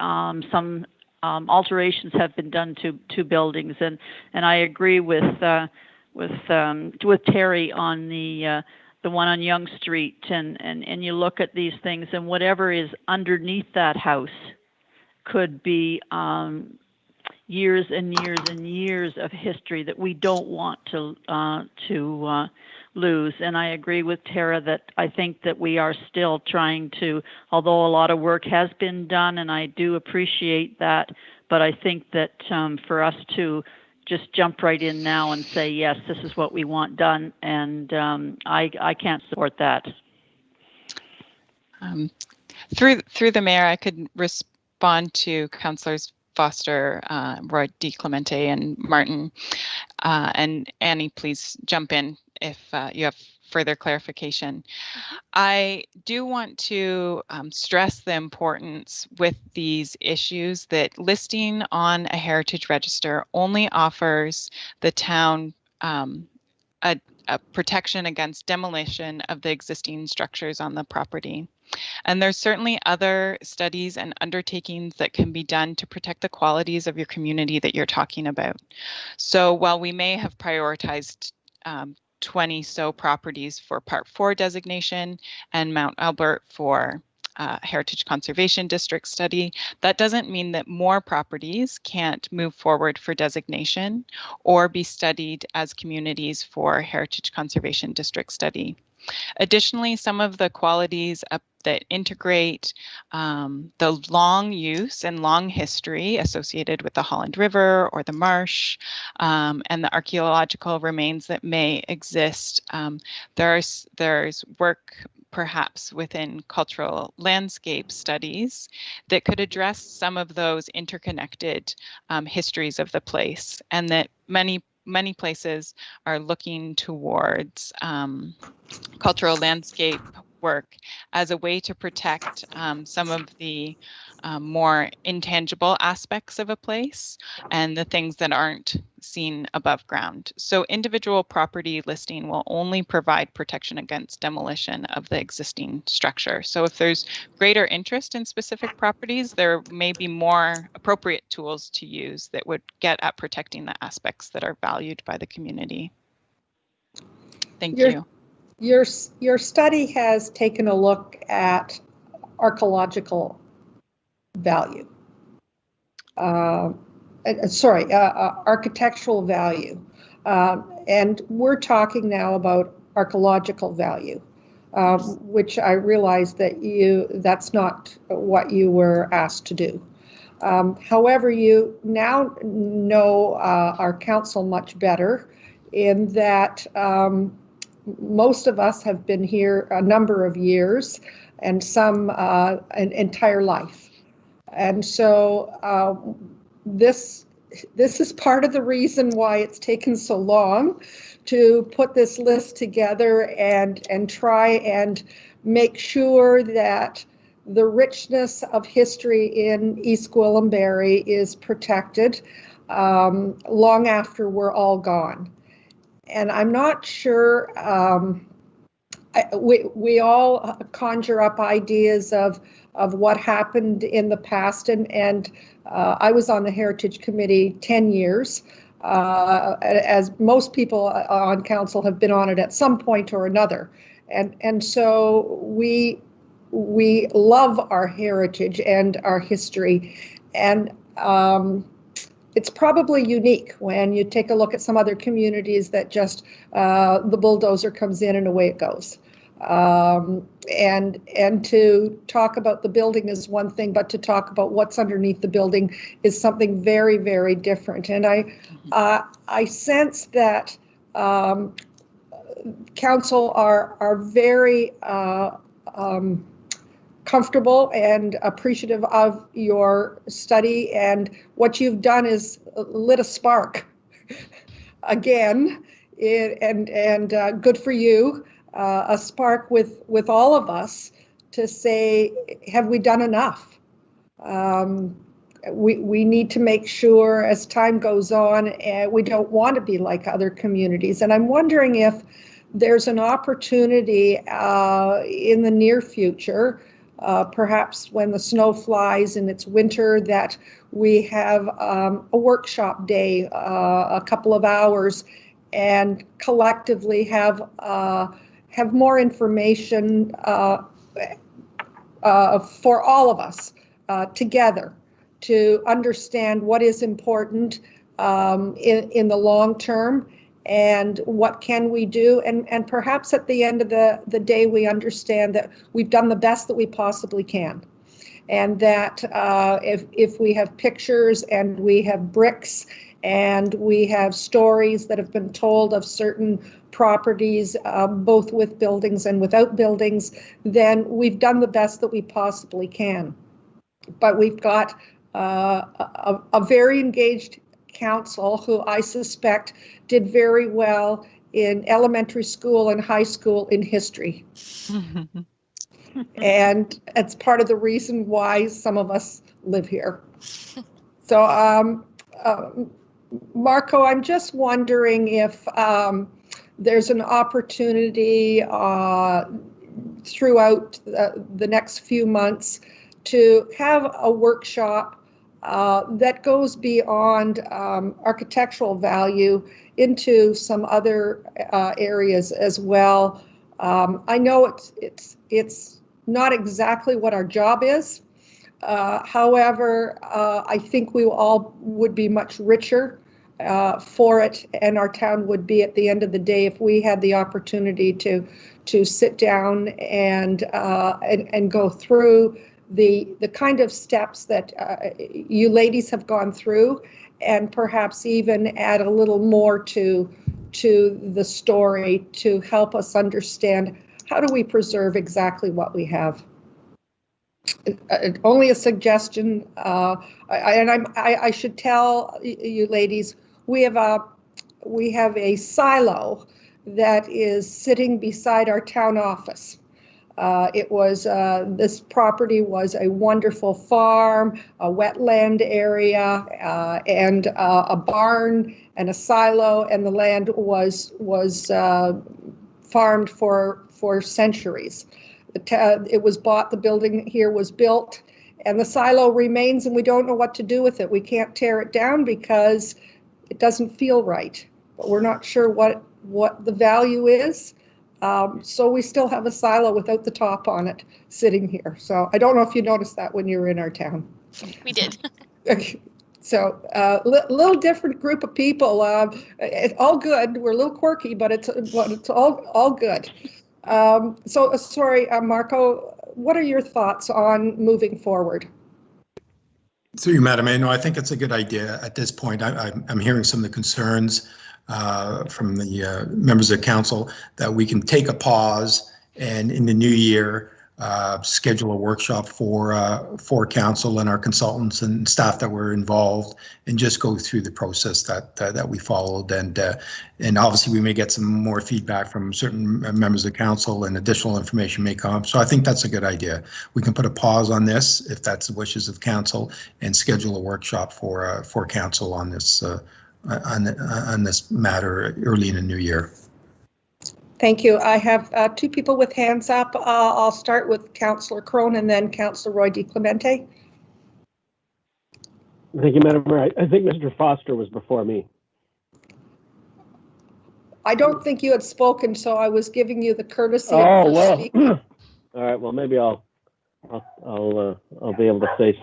some alterations have been done to buildings, and I agree with Terry on the one on Yonge Street, and you look at these things, and whatever is underneath that house could be years and years and years of history that we don't want to lose. And I agree with Tara that I think that we are still trying to, although a lot of work has been done, and I do appreciate that, but I think that for us to just jump right in now and say, yes, this is what we want done, and I can't support that. Through the mayor, I could respond to Councillors Foster, Roy DiClemente, and Martin, and Annie, please jump in if you have further clarification. I do want to stress the importance with these issues that listing on a heritage register only offers the town a protection against demolition of the existing structures on the property. And there's certainly other studies and undertakings that can be done to protect the qualities of your community that you're talking about. So while we may have prioritized 20 so properties for Part 4 designation and Mount Albert for Heritage Conservation District study. That doesn't mean that more properties can't move forward for designation or be studied as communities for Heritage Conservation District study. Additionally, some of the qualities that integrate the long use and long history associated with the Holland River or the marsh and the archaeological remains that may exist. There's work perhaps within cultural landscape studies that could address some of those interconnected histories of the place, and that many places are looking towards cultural landscape work as a way to protect some of the more intangible aspects of a place and the things that aren't seen above ground. So individual property listing will only provide protection against demolition of the existing structure. So if there's greater interest in specific properties, there may be more appropriate tools to use that would get at protecting the aspects that are valued by the community. Thank you. Your study has taken a look at archaeological value. Architectural value. And we're talking now about archaeological value, which I realize that that's not what you were asked to do. However, you now know our council much better in that most of us have been here a number of years and some an entire life. And so this is part of the reason why it's taken so long to put this list together and try and make sure that the richness of history in East Gwillimbury is protected long after we're all gone. And I'm not sure, we all conjure up ideas of what happened in the past, and I was on the Heritage Committee 10 years, as most people on council have been on it at some point or another. And so we love our heritage and our history, and it's probably unique when you take a look at some other communities that just the bulldozer comes in and away it goes. And to talk about the building is one thing, but to talk about what's underneath the building is something very, very different. And I sense that council are very comfortable and appreciative of your study, and what you've done is lit a spark again, and good for you, a spark with all of us to say, have we done enough? We need to make sure as time goes on, we don't want to be like other communities. And I'm wondering if there's an opportunity in the near future, perhaps when the snow flies and it's winter, that we have a workshop day, a couple of hours, and collectively have more information for all of us together to understand what is important in the long term, and what can we do, and perhaps at the end of the day we understand that we've done the best that we possibly can, and that if we have pictures and we have bricks and we have stories that have been told of certain properties, both with buildings and without buildings, then we've done the best that we possibly can. But we've got a very engaged council who I suspect did very well in elementary school and high school in history. And it's part of the reason why some of us live here. So Marco, I'm just wondering if there's an opportunity throughout the next few months to have a workshop that goes beyond architectural value into some other areas as well. I know it's not exactly what our job is. However, I think we all would be much richer for it, and our town would be, at the end of the day, if we had the opportunity to sit down and go through the kind of steps that you ladies have gone through, and perhaps even add a little more to the story to help us understand how do we preserve exactly what we have. Only a suggestion, and I should tell you ladies, we have a silo that is sitting beside our town office. This property was a wonderful farm, a wetland area, and a barn and a silo, and the land was farmed for centuries. It was bought, the building here was built, and the silo remains, and we don't know what to do with it. We can't tear it down because it doesn't feel right, but we're not sure what the value is. So we still have a silo without the top on it sitting here. So I don't know if you noticed that when you were in our town. We did. So little different group of people. It's all good. We're a little quirky, but it's all good. So sorry, Marco, what are your thoughts on moving forward? Through you, Madam Mayor, no, I think it's a good idea at this point. I'm hearing some of the concerns from the members of the council that we can take a pause and in the new year schedule a workshop for council and our consultants and staff that were involved, and just go through the process that we followed, and obviously we may get some more feedback from certain members of the council and additional information may come up. So I think that's a good idea. We can put a pause on this if that's the wishes of council, and schedule a workshop for council on this on this matter early in the new year. Thank you. I have two people with hands up. I'll start with Councillor Crone and then Councillor Roy DiClemente. Thank you, Madam Mayor. I think Mr. Foster was before me. I don't think you had spoken, so I was giving you the courtesy. Oh, well. All right. Well, maybe I'll be able to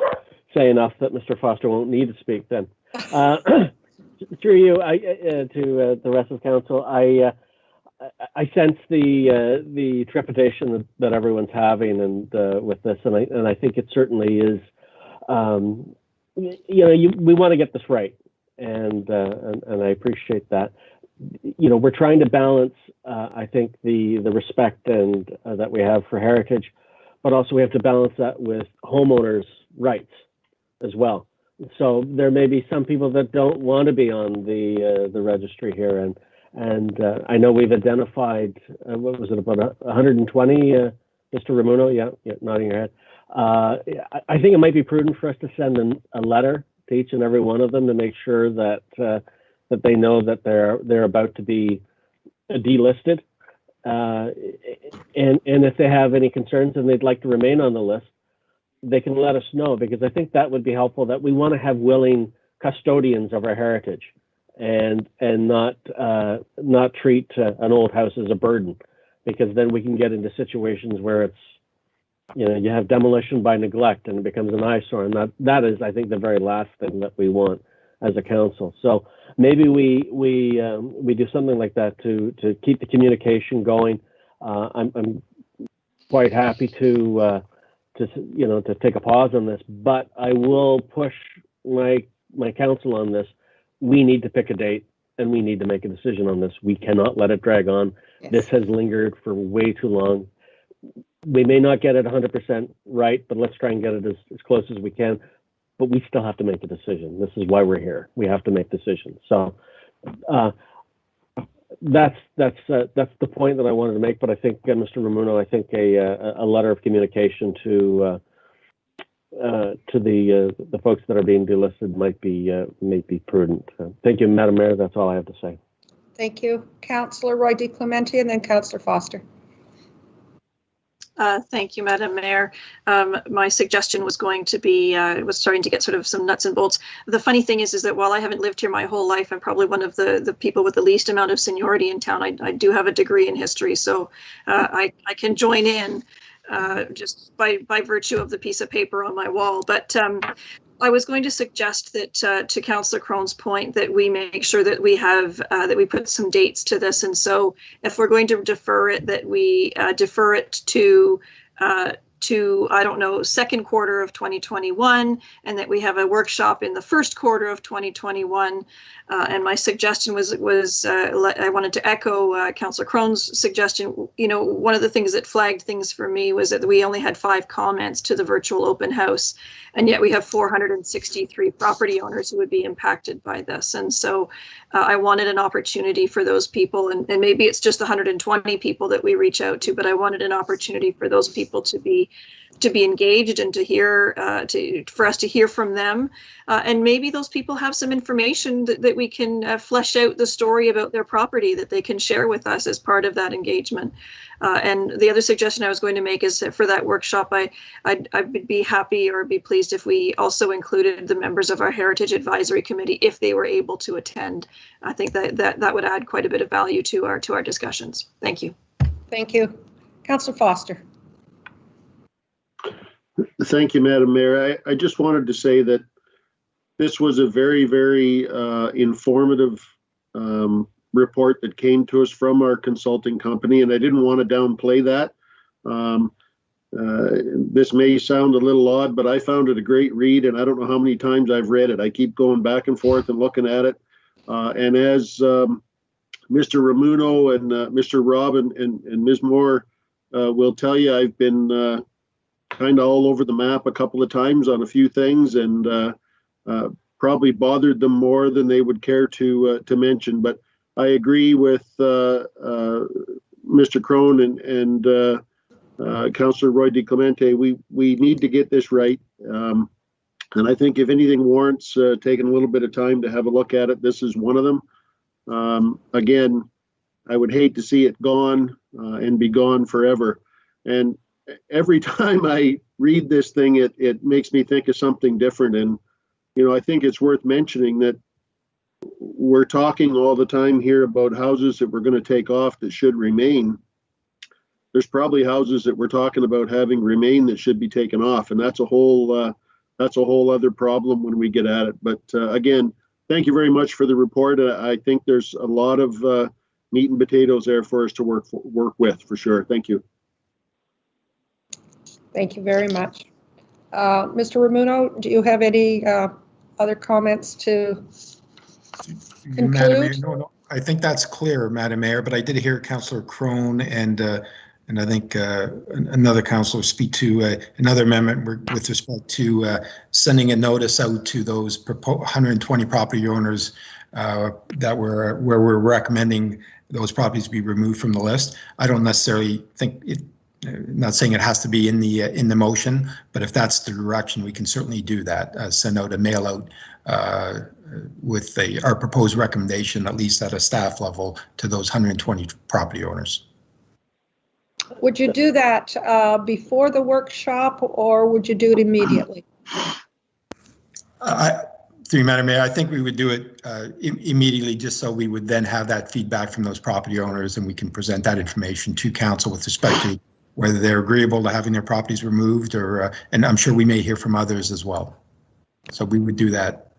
say enough that Mr. Foster won't need to speak then. Through you, to the rest of council, I sense the trepidation that everyone's having, and with this, and I think it certainly is. We want to get this right, and I appreciate that. We're trying to balance, I think, the respect and that we have for heritage, but also we have to balance that with homeowners' rights as well. So there may be some people that don't want to be on the registry here, and I know we've identified what was it, about 120, Mr. Ramuno? Yeah, nodding your head. I think it might be prudent for us to send a letter to each and every one of them to make sure that they know that they're about to be delisted, and if they have any concerns and they'd like to remain on the list, they can let us know, because I think that would be helpful. That we want to have willing custodians of our heritage, and not treat an old house as a burden, because then we can get into situations where it's, you have demolition by neglect and it becomes an eyesore, and that is, I think, the very last thing that we want as a council. So maybe we do something like that to keep the communication going. I'm quite happy to take a pause on this, but I will push my council on this. We need to pick a date and we need to make a decision on this. We cannot let it drag on. Yes. This has lingered for way too long. We may not get it 100% right, but let's try and get it as close as we can. But we still have to make a decision. This is why we're here. We have to make decisions. So that's the point that I wanted to make. But I think, Mr. Ramuno, I think a letter of communication to the folks that are being delisted might be prudent. Thank you, Madam Mayor. That's all I have to say. Thank you, Councillor Roy DiClemente, and then Councillor Foster. Thank you, Madam Mayor. My suggestion was going to be, was starting to get sort of some nuts and bolts. The funny thing is that while I haven't lived here my whole life, I'm probably one of the people with the least amount of seniority in town. I do have a degree in history, so I can join in. just by virtue of the piece of paper on my wall. But I was going to suggest that to Councillor Crone's point, that we make sure that we have that we put some dates to this. And so if we're going to defer it, that we defer it to I don't know, second quarter of 2021, and that we have a workshop in the first quarter of 2021. And my suggestion was I wanted to echo Councillor Crone's suggestion. You know, one of the things that flagged things for me was that we only had 5 comments to the virtual open house, and yet we have 463 property owners who would be impacted by this. And so I wanted an opportunity for those people, and maybe it's just 120 people that we reach out to, but I wanted an opportunity for those people to be engaged and to hear, for us to hear from them. And maybe those people have some information that we can flesh out the story about their property that they can share with us as part of that engagement. And the other suggestion I was going to make is that for that workshop, I'd be happy or be pleased if we also included the members of our Heritage Advisory Committee if they were able to attend. I think that would add quite a bit of value to our discussions. Thank you. Thank you. Councillor Foster. Thank you, Madam Mayor. I just wanted to say that this was a very, very informative report that came to us from our consulting company, and I didn't want to downplay that. This may sound a little odd, but I found it a great read, and I don't know how many times I've read it. I keep going back and forth and looking at it. And as Mr. Ramuno and Mr. Robb and Ms. Moore will tell you, I've been kind of all over the map a couple of times on a few things, and probably bothered them more than they would care to mention. But I agree with Mr. Crone and Councillor Roy DeClemente. We need to get this right, and I think if anything warrants taking a little bit of time to have a look at it, this is one of them. Again, I would hate to see it gone and be gone forever. And every time I read this thing, it makes me think of something different. And, you know, I think it's worth mentioning that we're talking all the time here about houses that we're going to take off that should remain. There's probably houses that we're talking about having remain that should be taken off. And that's a whole other problem when we get at it. But again, thank you very much for the report. I think there's a lot of meat and potatoes there for us to work with, for sure. Thank you. Thank you very much. Mr. Ramuno, do you have any other comments to conclude? Madam Mayor, no, I think that's clear, Madam Mayor, but I did hear Councillor Crone and I think another councillor speak to another amendment with respect to sending a notice out to those 120 property owners where we're recommending those properties be removed from the list. I don't necessarily think it. Not saying it has to be in the motion, but if that's the direction, we can certainly do that. Send out a mail out with our proposed recommendation, at least at a staff level, to those 120 property owners. Would you do that before the workshop, or would you do it immediately? Through you, Madam Mayor, I think we would do it immediately, just so we would then have that feedback from those property owners, and we can present that information to council with respect to whether they're agreeable to having their properties removed, or and I'm sure we may hear from others as well. So we would do that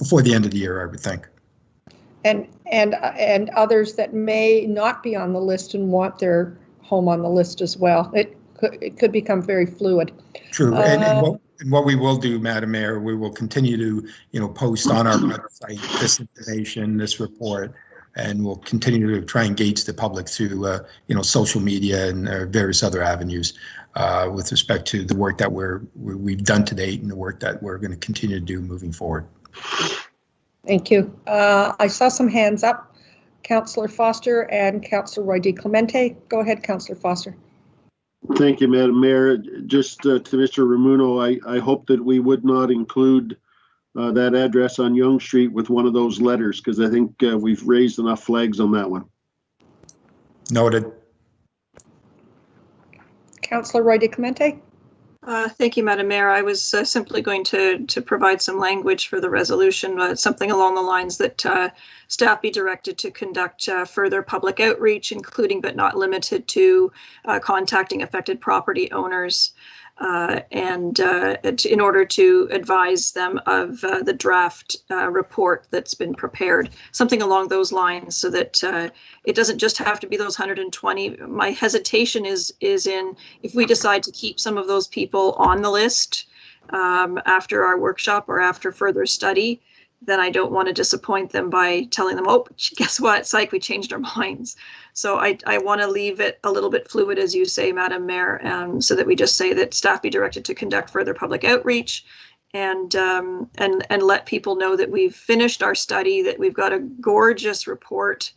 before the end of the year, I would think. And others that may not be on the list and want their home on the list as well. It could become very fluid. True. And what we will do, Madam Mayor, we will continue to post on our website this information, this report. And we'll continue to try and engage the public through, social media and various other avenues with respect to the work that we've done to date and the work that we're going to continue to do moving forward. Thank you. I saw some hands up, Councillor Foster and Councillor Roy DeClemente. Go ahead, Councillor Foster. Thank you, Madam Mayor. Just to Mr. Ramuno, I hope that we would not include that address on Yonge Street with one of those letters, because I think we've raised enough flags on that one. Noted. Councillor Roy DeClemente. Thank you, Madam Mayor. I was simply going to provide some language for the resolution, something along the lines that staff be directed to conduct further public outreach, including but not limited to contacting affected property owners and in order to advise them of the draft report that's been prepared, something along those lines, so that it doesn't just have to be those 120. My hesitation is in if we decide to keep some of those people on the list after our workshop or after further study, then I don't want to disappoint them by telling them, oh, guess what, psych, we changed our minds. So I want to leave it a little bit fluid, as you say, Madam Mayor, so that we just say that staff be directed to conduct further public outreach and let people know that we've finished our study, that we've got a gorgeous report.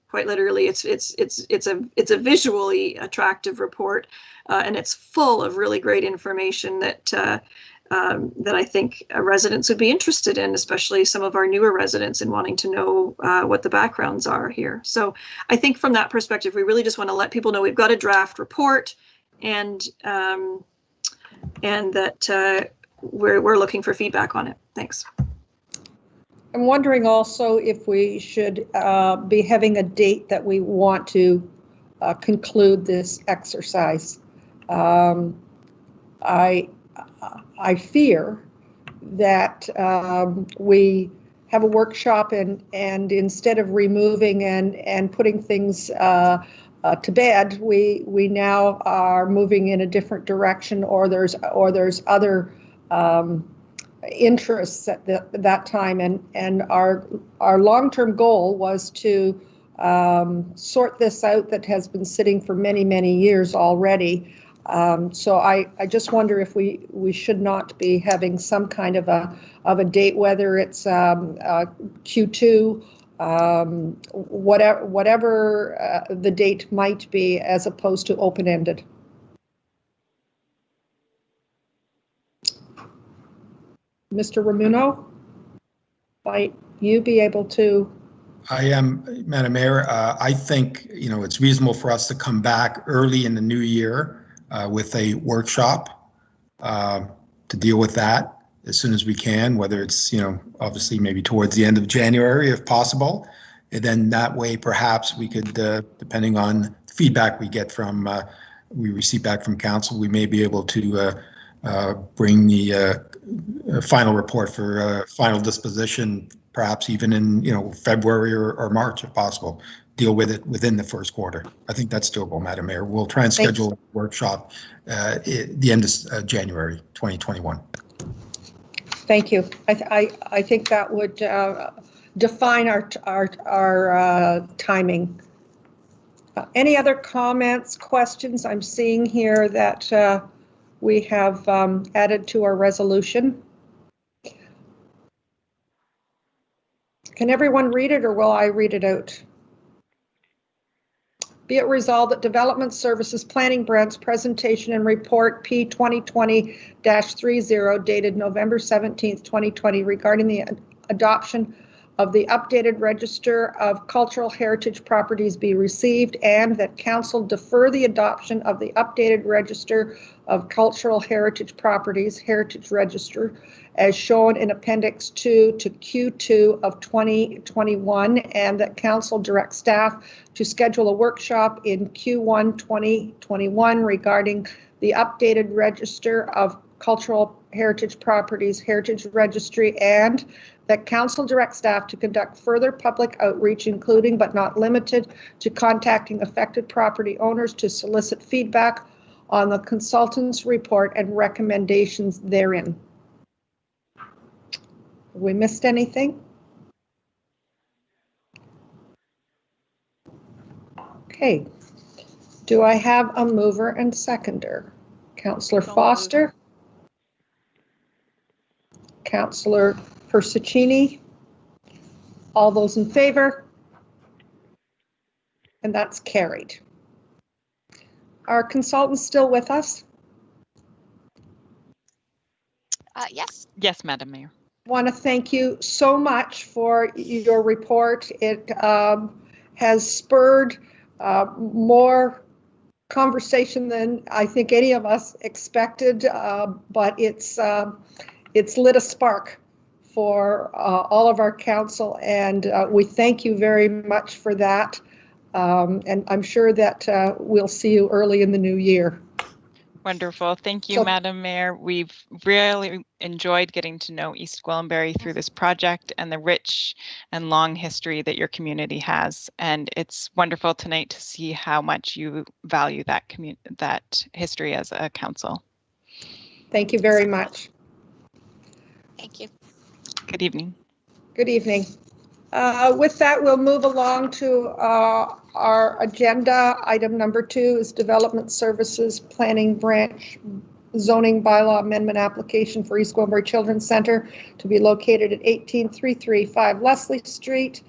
Quite literally, it's a visually attractive report, and it's full of really great information that I think residents would be interested in, especially some of our newer residents, in wanting to know what the backgrounds are here. So I think from that perspective, we really just want to let people know we've got a draft report, and that we're looking for feedback on it. Thanks. I'm wondering also if we should be having a date that we want to conclude this exercise. I fear that we have a workshop and instead of removing and putting things to bed, we now are moving in a different direction, or there's other interests at that time, and our long-term goal was to sort this out that has been sitting for many years already. So I just wonder if we should not be having some kind of a date, whether it's Q2, whatever the date might be, as opposed to open-ended. Mr. Ramuno, might you be able to? I am, Madam Mayor. I think it's reasonable for us to come back early in the new year with a workshop to deal with that as soon as we can, whether it's, obviously maybe towards the end of January if possible. And then that way, perhaps we could, depending on feedback we receive back from council, we may be able to bring the final report for final disposition, perhaps even in, February or March if possible. Deal with it within the first quarter. I think that's doable, Madam Mayor. We'll try and schedule a workshop at the end of January 2021. Thank you. I think that would define our timing. Any other comments, questions? I'm seeing here that we have added to our resolution. Can everyone read it, or will I read it out? Be it resolved that Development Services Planning Branch presentation and report P 2020-30 dated November 17th, 2020 regarding the adoption of the updated Register of Cultural Heritage Properties be received, and that Council defer the adoption of the updated Register of Cultural Heritage Properties, Heritage Register, as shown in Appendix 2 to Q2 of 2021, and that Council direct staff to schedule a workshop in Q1 2021 regarding the updated Register of Cultural Heritage Properties, Heritage Registry, and that Council direct staff to conduct further public outreach, including but not limited to contacting affected property owners to solicit feedback on the consultant's report and recommendations therein. Have we missed anything? Okay. Do I have a mover and seconder? Councillor Foster? Councillor Persicini? All those in favor? And that's carried. Are consultants still with us? Yes. Yes, Madam Mayor. Want to thank you so much for your report. It has spurred more conversation than I think any of us expected, but it's lit a spark for all of our council, and we thank you very much for that. And I'm sure that we'll see you early in the new year. Wonderful. Thank you, So- Madam Mayor. We've really enjoyed getting to know East Gwillimbury through this project and the rich and long history that your community has. And it's wonderful tonight to see how much you value that history as a council. Thank you very much. Thank you. Good evening. Good evening. With that, we'll move along to our agenda. Item number 2 is Development Services Planning Branch Zoning Bylaw Amendment Application for East Gwillimbury Children's Center to be located at 18335 Leslie Street.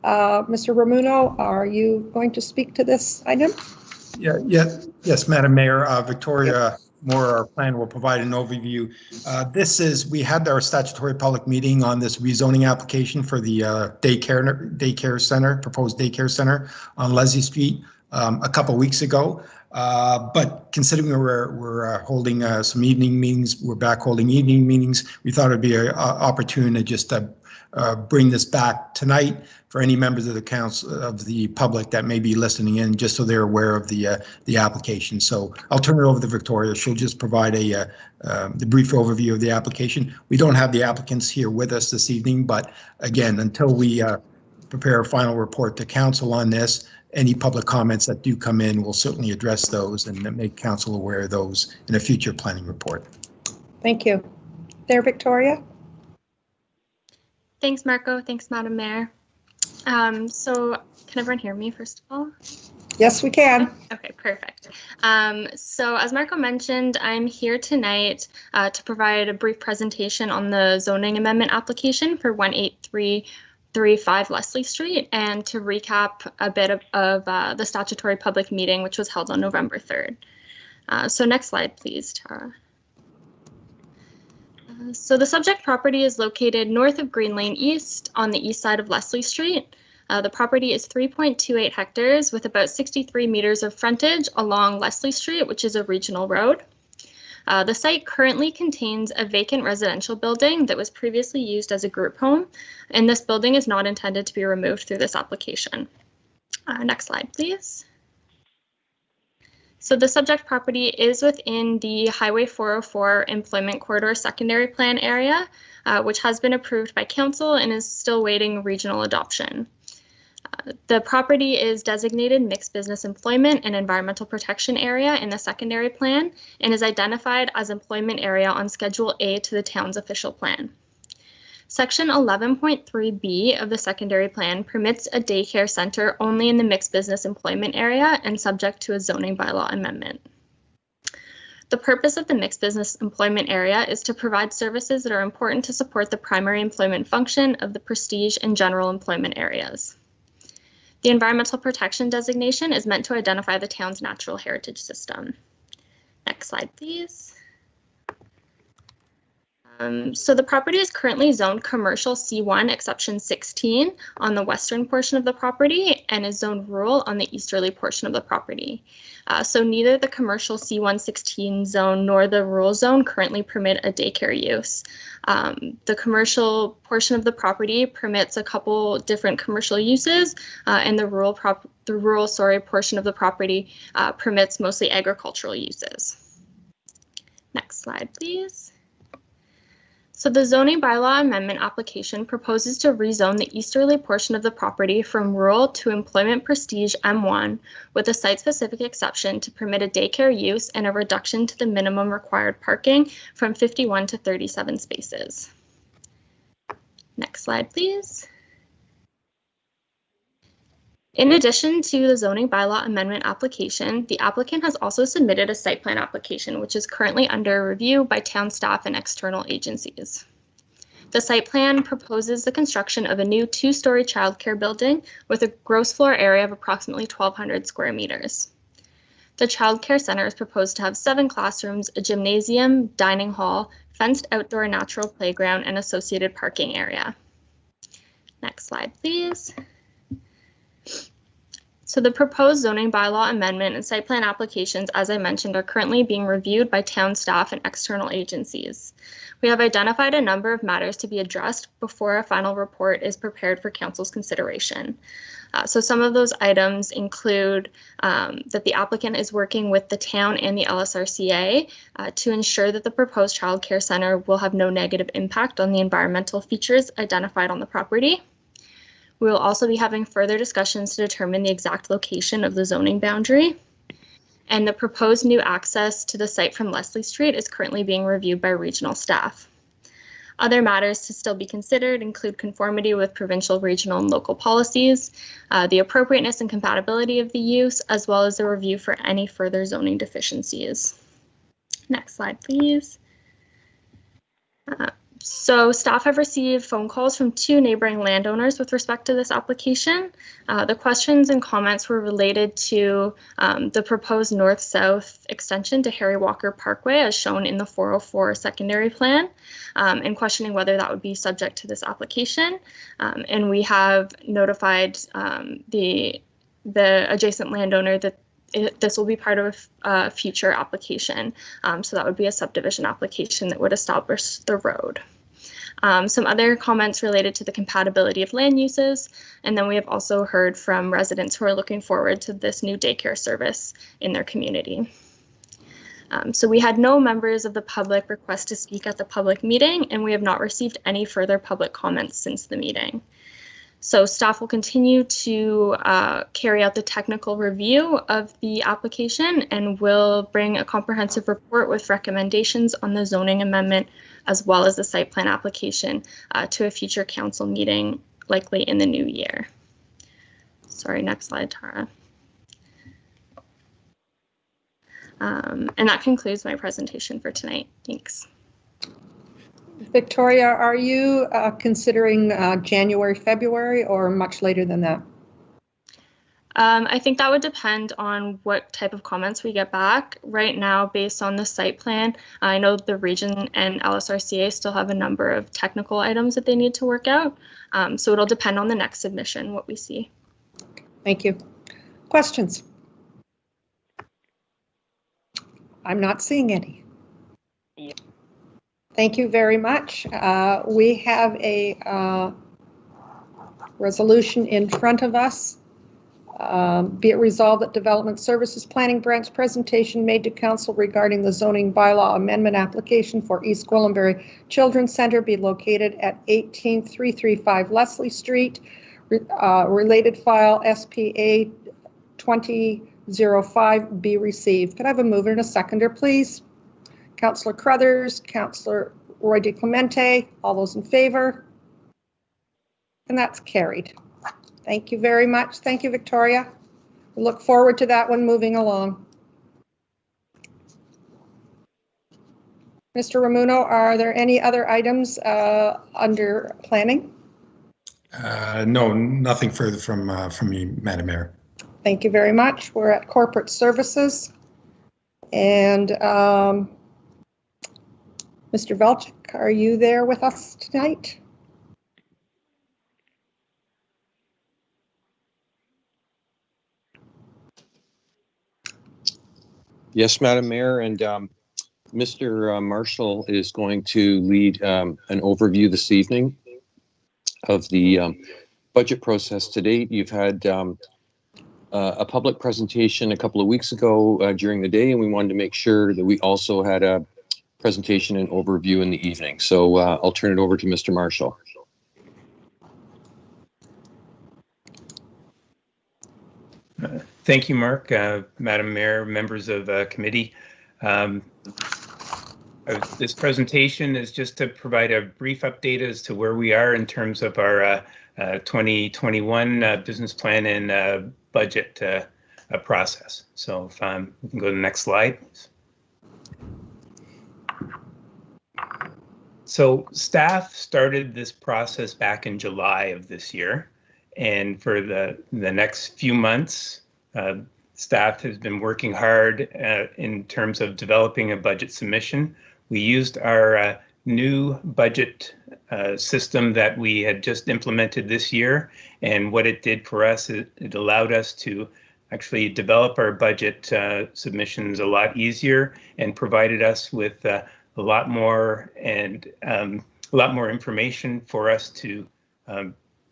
Mr. Ramuno, are you going to speak to this item? Yes, Madam Mayor. Victoria Moore, our plan, will provide an overview. We had our statutory public meeting on this rezoning application for the daycare center, proposed daycare center on Leslie Street a couple weeks ago. But considering we're holding some evening meetings, we're back holding evening meetings, we thought it'd be an opportune to just bring this back tonight for any members of the council, of the public that may be listening in, just so they're aware of the application. So I'll turn it over to Victoria. She'll just provide the brief overview of the application. We don't have the applicants here with us this evening, but again, until we prepare a final report to council on this, any public comments that do come in, we'll certainly address those and make council aware of those in a future planning report. Thank you. There, Victoria? Thanks, Marco. Thanks, Madam Mayor. So can everyone hear me, first of all? Yes, we can. Okay, perfect. So as Marco mentioned, I'm here tonight to provide a brief presentation on the zoning amendment application for 18335 Leslie Street and to recap a bit of the statutory public meeting, which was held on November 3rd. So next slide, please, Tara. So the subject property is located north of Green Lane East on the east side of Leslie Street. The property is 3.28 hectares with about 63 meters of frontage along Leslie Street, which is a regional road. The site currently contains a vacant residential building that was previously used as a group home, and this building is not intended to be removed through this application. Next slide, please. So the subject property is within the Highway 404 Employment Corridor Secondary Plan area, which has been approved by Council and is still waiting regional adoption. The property is designated Mixed Business Employment and Environmental Protection Area in the secondary plan and is identified as employment area on Schedule A to the town's official plan. Section 11.3B of the secondary plan permits a daycare center only in the mixed business employment area and subject to a zoning bylaw amendment. The purpose of the mixed business employment area is to provide services that are important to support the primary employment function of the prestige and general employment areas. The environmental protection designation is meant to identify the town's natural heritage system. Next slide, please. So the property is currently zoned commercial C1 exception 16 on the western portion of the property and is zoned rural on the easterly portion of the property. So neither the commercial C1 16 zone nor the rural zone currently permit a daycare use. The commercial portion of the property permits a couple different commercial uses, and the rural portion of the property permits mostly agricultural uses. Next slide, please. So the zoning bylaw amendment application proposes to rezone the easterly portion of the property from rural to employment prestige M1 with a site-specific exception to permit a daycare use and a reduction to the minimum required parking from 51 to 37 spaces. Next slide, please. In addition to the zoning bylaw amendment application, the applicant has also submitted a site plan application, which is currently under review by town staff and external agencies. The site plan proposes the construction of a new 2-story childcare building with a gross floor area of approximately 1,200 square meters. The childcare center is proposed to have 7 classrooms, a gymnasium, dining hall, fenced outdoor natural playground, and associated parking area. Next slide, please. So the proposed zoning bylaw amendment and site plan applications, as I mentioned, are currently being reviewed by town staff and external agencies. We have identified a number of matters to be addressed before a final report is prepared for council's consideration. So some of those items include that the applicant is working with the town and the LSRCA to ensure that the proposed child care center will have no negative impact on the environmental features identified on the property. We will also be having further discussions to determine the exact location of the zoning boundary. And the proposed new access to the site from Leslie Street is currently being reviewed by regional staff. Other matters to still be considered include conformity with provincial, regional, and local policies, the appropriateness and compatibility of the use, as well as a review for any further zoning deficiencies. Next slide, please. So staff have received phone calls from 2 neighboring landowners with respect to this application. The questions and comments were related to the proposed north-south extension to Harry Walker Parkway as shown in the 404 secondary plan, and questioning whether that would be subject to this application. And we have notified the adjacent landowner that this will be part of a future application. So that would be a subdivision application that would establish the road. Some other comments related to the compatibility of land uses, and then we have also heard from residents who are looking forward to this new daycare service in their community. So we had no members of the public request to speak at the public meeting, and we have not received any further public comments since the meeting. So staff will continue to carry out the technical review of the application and will bring a comprehensive report with recommendations on the zoning amendment as well as the site plan application to a future council meeting, likely in the new year. Sorry, next slide, Tara. And that concludes my presentation for tonight. Thanks. Victoria, are you considering January, February, or much later than that? I think that would depend on what type of comments we get back. Right now, based on the site plan, I know the region and LSRCA still have a number of technical items that they need to work out. So it'll depend on the next submission, what we see. Thank you. Questions? I'm not seeing any. Yep. Thank you very much. We have a resolution in front of us. Be it resolved that Development Services Planning Branch presentation made to Council regarding the zoning bylaw amendment application for East Gwillimbury Children's Center be located at 18335 Leslie Street. Related file SPA 2005 be received. Could I have a mover and a seconder, please? Councillor Crothers, Councillor Roy DeClemente, all those in favor? And that's carried. Thank you very much. Thank you, Victoria. We look forward to that one moving along. Mr. Ramuno, are there any other items under planning? No, nothing further from me, Madam Mayor. Thank you very much. We're at corporate services. And Mr. Velchik, are you there with us tonight? Yes, Madam Mayor, and Mr. Marshall is going to lead an overview this evening of the budget process to date. You've had a public presentation a couple of weeks ago during the day, and we wanted to make sure that we also had a presentation and overview in the evening. So I'll turn it over to Mr. Marshall. Thank you, Mark, Madam Mayor, members of the committee. This presentation is just to provide a brief update as to where we are in terms of our 2021 business plan and budget process. So if we can go to the next slide. So staff started this process back in July of this year. And for the next few months, staff has been working hard in terms of developing a budget submission. We used our new budget system that we had just implemented this year. And what it did for us, it allowed us to actually develop our budget submissions a lot easier and provided us with a lot more information for us to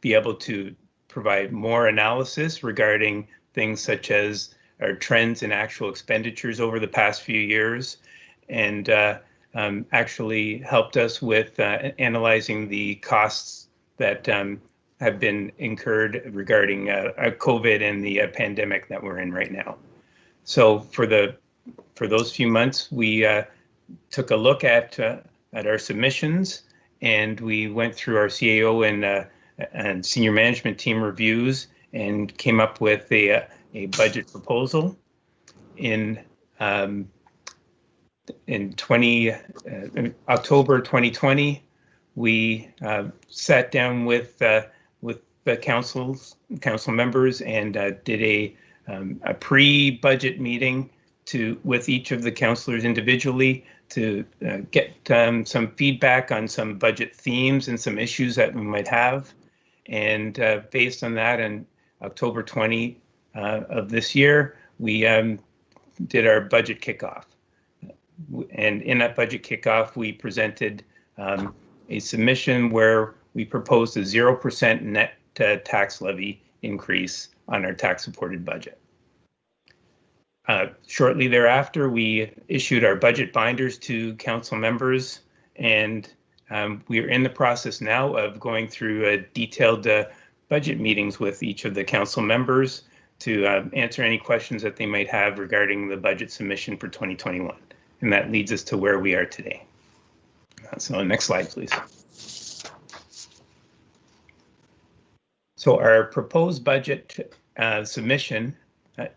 be able to provide more analysis regarding things such as our trends in actual expenditures over the past few years, and actually helped us with analyzing the costs that have been incurred regarding COVID and the pandemic that we're in right now. So for those few months, we took a look at our submissions, and we went through our CAO and senior management team reviews and came up with a budget proposal. In October 2020, we sat down with the council members and did a pre-budget meeting with each of the councillors individually to get some feedback on some budget themes and some issues that we might have. And based on that, in October 20 of this year, we did our budget kickoff. And in that budget kickoff, we presented a submission where we proposed a 0% net tax levy increase on our tax-supported budget. Shortly thereafter, we issued our budget binders to council members, and we are in the process now of going through detailed budget meetings with each of the council members to answer any questions that they might have regarding the budget submission for 2021. And that leads us to where we are today. So next slide, please. So our proposed budget submission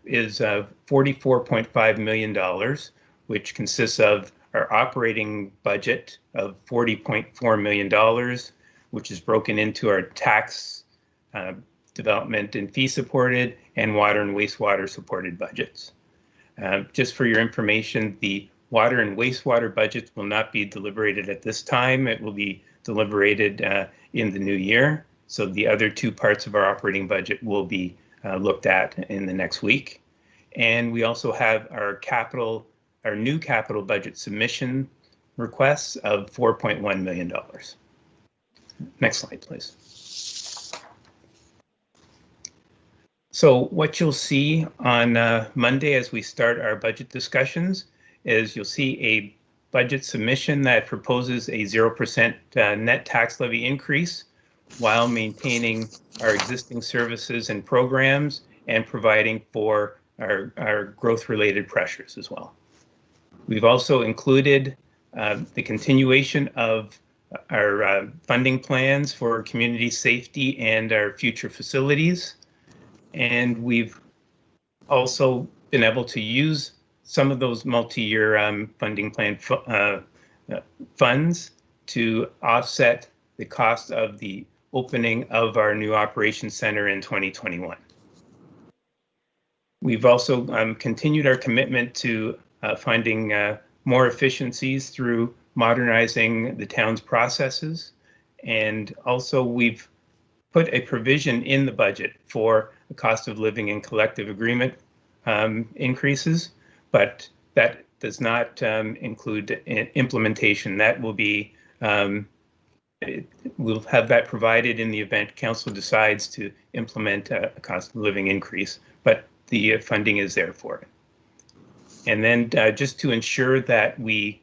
is $44.5 million, which consists of our operating budget of $40.4 million, which is broken into our tax development and fee supported and water and wastewater supported budgets. Just for your information, the water and wastewater budgets will not be deliberated at this time. It will be deliberated in the new year. So the other two parts of our operating budget will be looked at in the next week. And we also have our new capital budget submission requests of $4.1 million. Next slide, please. So what you'll see on Monday as we start our budget discussions is you'll see a budget submission that proposes a 0% net tax levy increase while maintaining our existing services and programs and providing for our growth-related pressures as well. We've also included the continuation of our funding plans for community safety and our future facilities. And we've also been able to use some of those multi-year funding plan funds to offset the cost of the opening of our new operations center in 2021. We've also continued our commitment to finding more efficiencies through modernizing the town's processes. And also we've put a provision in the budget for the cost of living and collective agreement increases, but that does not include implementation. That will be, we'll have that provided in the event council decides to implement a cost of living increase, but the funding is there for it. And then just to ensure that we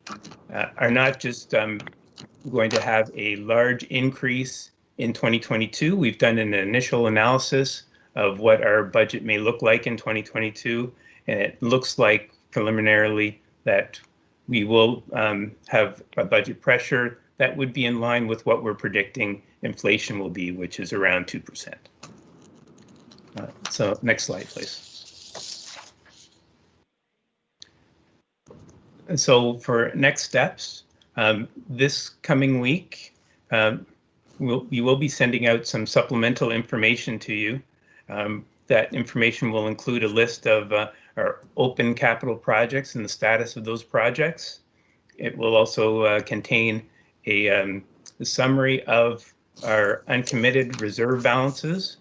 are not just going to have a large increase in 2022, we've done an initial analysis of what our budget may look like in 2022, and it looks like preliminarily that we will have a budget pressure that would be in line with what we're predicting inflation will be, which is around 2%. So next slide, please. And so for next steps, this coming week, we will be sending out some supplemental information to you. That information will include a list of our open capital projects and the status of those projects. It will also contain a the summary of our uncommitted reserve balances,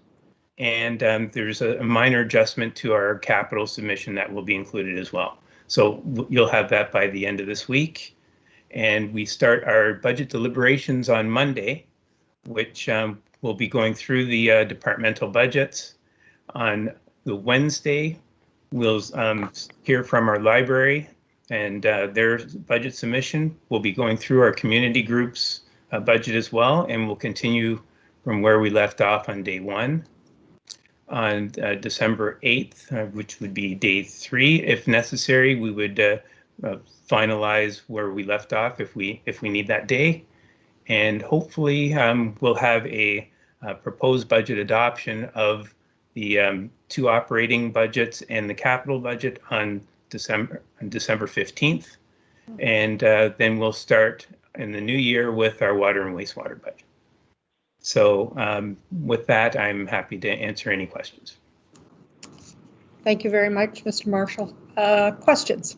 and there's a minor adjustment to our capital submission that will be included as well. So you'll have that by the end of this week. And we start our budget deliberations on Monday, which we'll be going through the departmental budgets. On the Wednesday, we'll hear from our library and their budget submission. We'll be going through our community groups budget as well, and we'll continue from where we left off on day 1. On December 8th, which would be day 3, if necessary, we would finalize where we left off if we need that day. And hopefully we'll have a proposed budget adoption of the 2 operating budgets and the capital budget on December 15th. And then we'll start in the new year with our water and wastewater budget. So with that, I'm happy to answer any questions. Thank you very much, Mr. Marshall. Questions?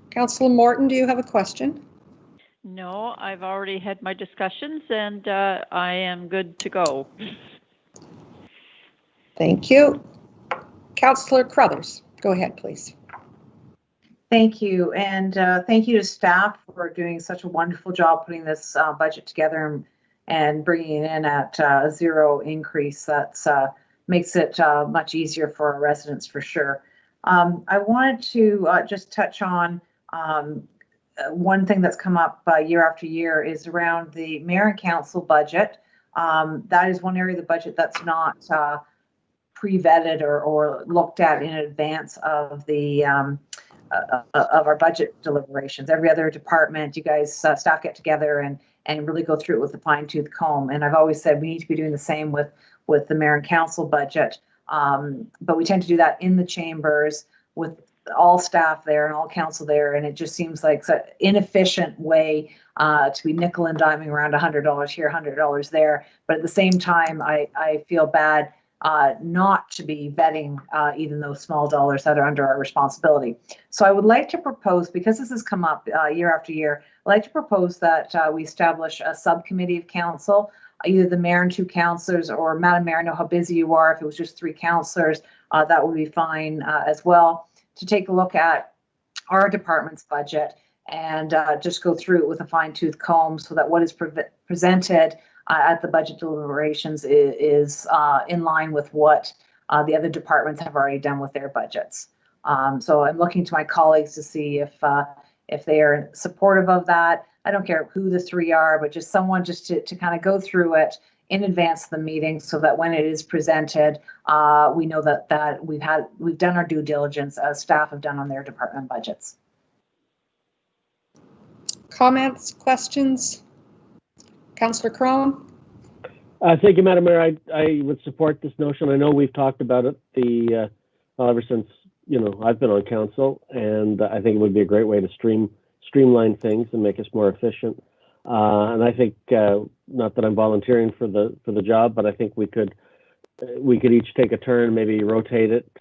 Councillor Morton, do you have a question? No, I've already had my discussions and I am good to go. Thank you. Councillor Crothers, go ahead, please. Thank you, and thank you to staff for doing such a wonderful job putting this budget together and bringing it in at a 0 increase. That makes it much easier for our residents for sure. I wanted to just touch on one thing that's come up year after year is around the mayor and council budget. That is one area of the budget that's not pre-vetted or looked at in advance of the of our budget deliberations. Every other department, you guys staff get together and really go through it with a fine-tooth comb. And I've always said we need to be doing the same with the mayor and council budget. But we tend to do that in the chambers with all staff there and all council there, and it just seems like an inefficient way to be nickel and diming around $100 here, $100 there. But at the same time, I feel bad not to be vetting even those small dollars that are under our responsibility. So I would like to propose, because this has come up year after year, I'd like to propose that we establish a subcommittee of council, either the mayor and 2 councillors, or Madam Mayor, I know how busy you are. If it was just 3 councillors, that would be fine as well, to take a look at our department's budget and just go through it with a fine-tooth comb so that what is presented at the budget deliberations is in line with what the other departments have already done with their budgets. So I'm looking to my colleagues to see if they are supportive of that. I don't care who the 3 are, but just someone just to kind of go through it in advance of the meeting so that when it is presented, we know that we've done our due diligence as staff have done on their department budgets. Comments, questions? Councillor Crone? Thank you, Madam Mayor. I would support this notion. I know we've talked about it ever since I've been on council, and I think it would be a great way to streamline things and make us more efficient. And I think not that I'm volunteering for the job, but I think we could each take a turn, maybe rotate it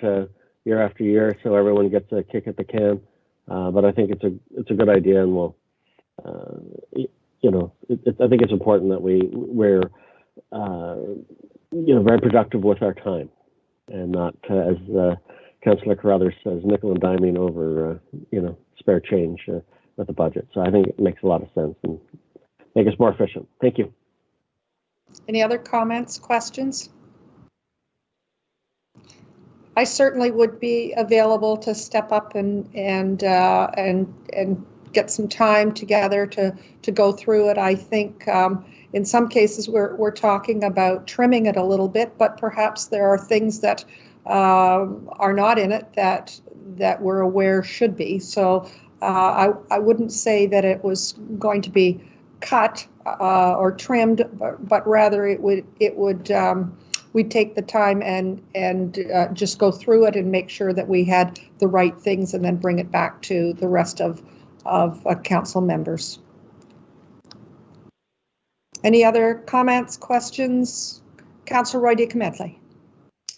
year after year, so everyone gets a kick at the can. But I think it's a good idea, and we'll. I think it's important that we're very productive with our time, and not as Councillor Carruthers says, nickel and diming over spare change with the budget. So I think it makes a lot of sense and make us more efficient. Thank you. Any other comments, questions? I certainly would be available to step up and get some time together to go through it. I think in some cases we're talking about trimming it a little bit, but perhaps there are things that are not in it that we're aware should be. So I wouldn't say that it was going to be cut or trimmed, but rather we'd take the time and just go through it and make sure that we had the right things and then bring it back to the rest of council members. Any other comments, questions? Councillor Roy DeCometly.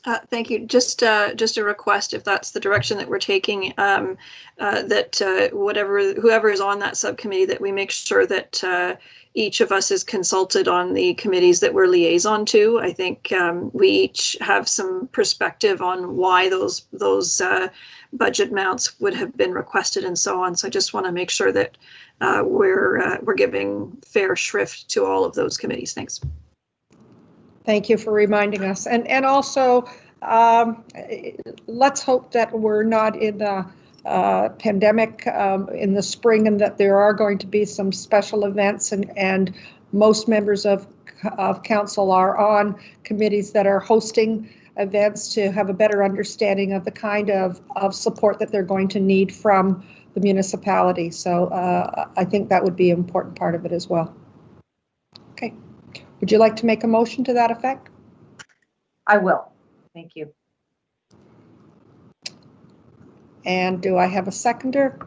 Thank you. Just a request, if that's the direction that we're taking, that whoever is on that subcommittee, that we make sure that each of us is consulted on the committees that we're liaison to. I think we each have some perspective on why those budget amounts would have been requested and so on. So I just want to make sure that we're giving fair shrift to all of those committees. Thanks. Thank you for reminding us. And also, let's hope that we're not in the pandemic in the spring, and that there are going to be some special events, and most members of council are on committees that are hosting events to have a better understanding of the kind of support that they're going to need from the municipality. So I think that would be an important part of it as well. Okay. Would you like to make a motion to that effect? I will. Thank you. And do I have a seconder?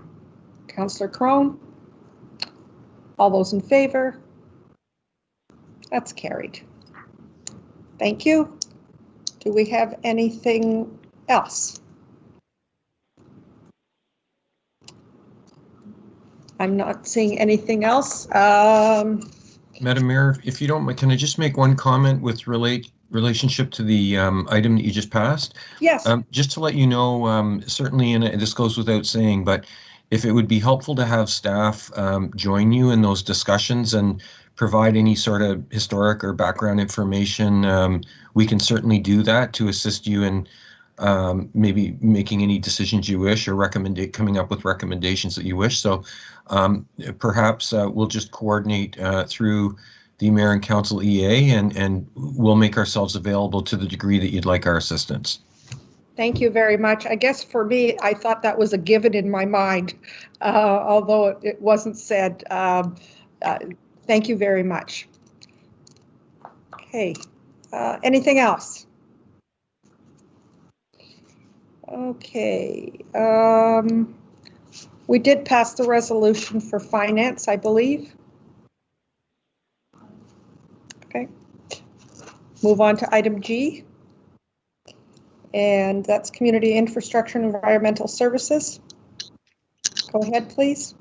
Councillor Crone? All those in favor? That's carried. Thank you. Do we have anything else? I'm not seeing anything else. Madam Mayor, if you don't mind, can I just make one comment with relationship to the item that you just passed? Yes. Just to let you know, certainly, and this goes without saying, but if it would be helpful to have staff join you in those discussions and provide any sort of historic or background information, we can certainly do that to assist you in maybe making any decisions you wish, or coming up with recommendations that you wish. So perhaps we'll just coordinate through the Mayor and Council EA, and we'll make ourselves available to the degree that you'd like our assistance. Thank you very much. I guess for me, I thought that was a given in my mind, although it wasn't said. Thank you very much. Okay, anything else? Okay, we did pass the resolution for finance, I believe. Okay, move on to item G, and that's community infrastructure and environmental services. Go ahead, please.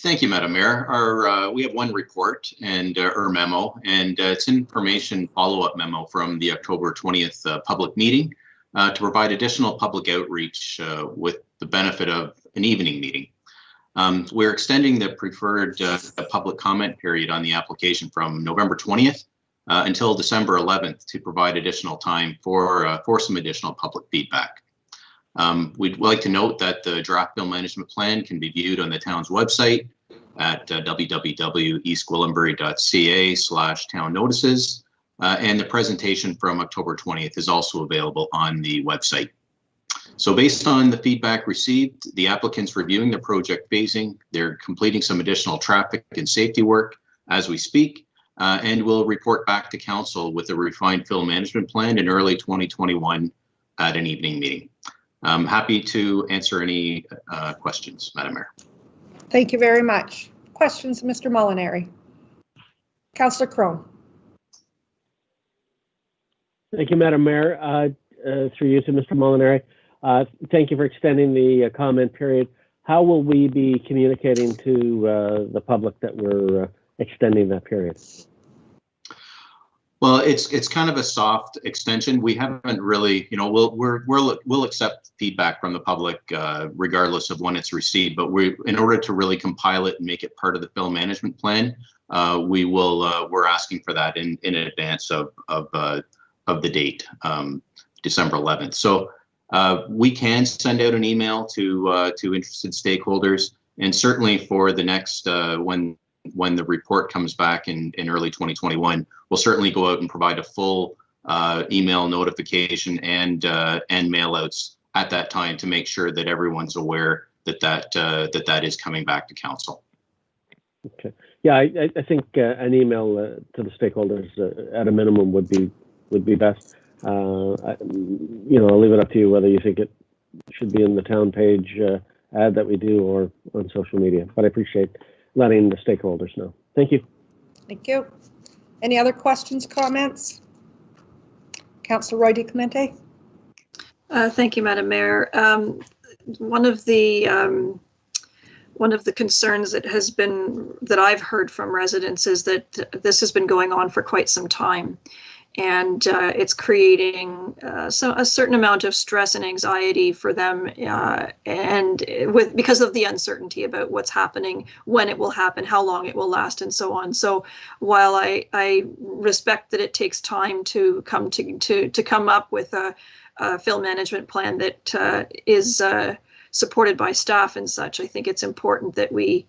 Thank you, Madam Mayor. We have one report and or memo, and it's information follow-up memo from the October 20th public meeting to provide additional public outreach with the benefit of an evening meeting. We're extending the preferred public comment period on the application from November 20th until December 11th to provide additional time for some additional public feedback. We'd like to note that the draft bill management plan can be viewed on the town's website at www.eastgwillimbury.ca/town notices, and the presentation from October 20th is also available on the website. So based on the feedback received, the applicant's reviewing the project phasing, they're completing some additional traffic and safety work as we speak, and will report back to council with a refined fill management plan in early 2021 at an evening meeting. I'm happy to answer any questions, Madam Mayor. Thank you very much. Questions, Mr. Molinari? Councillor Crone. Thank you, Madam Mayor. Through you to Mr. Molinari. Thank you for extending the comment period. How will we be communicating to the public that we're extending that period? Well, it's kind of a soft extension. We haven't really, you know, we'll accept feedback from the public regardless of when it's received. But in order to really compile it and make it part of the film management plan, we're asking for that in advance of the date, December 11th. So we can send out an email to interested stakeholders, and certainly for the next when the report comes back in early 2021, we'll certainly go out and provide a full email notification and mail outs at that time to make sure that everyone's aware that is coming back to council. Okay. Yeah, I think an email to the stakeholders at a minimum would be best. You know, I'll leave it up to you whether you think it should be in the town page ad that we do or on social media, but I appreciate letting the stakeholders know. Thank you. Thank you. Any other questions, comments? Councillor Roy DiClemente. Thank you, Madam Mayor. One of the concerns that I've heard from residents is that this has been going on for quite some time, and it's creating a certain amount of stress and anxiety for them, and because of the uncertainty about what's happening, when it will happen, how long it will last, and so on. So while I respect that it takes time to come up with a film management plan that is supported by staff and such, I think it's important that we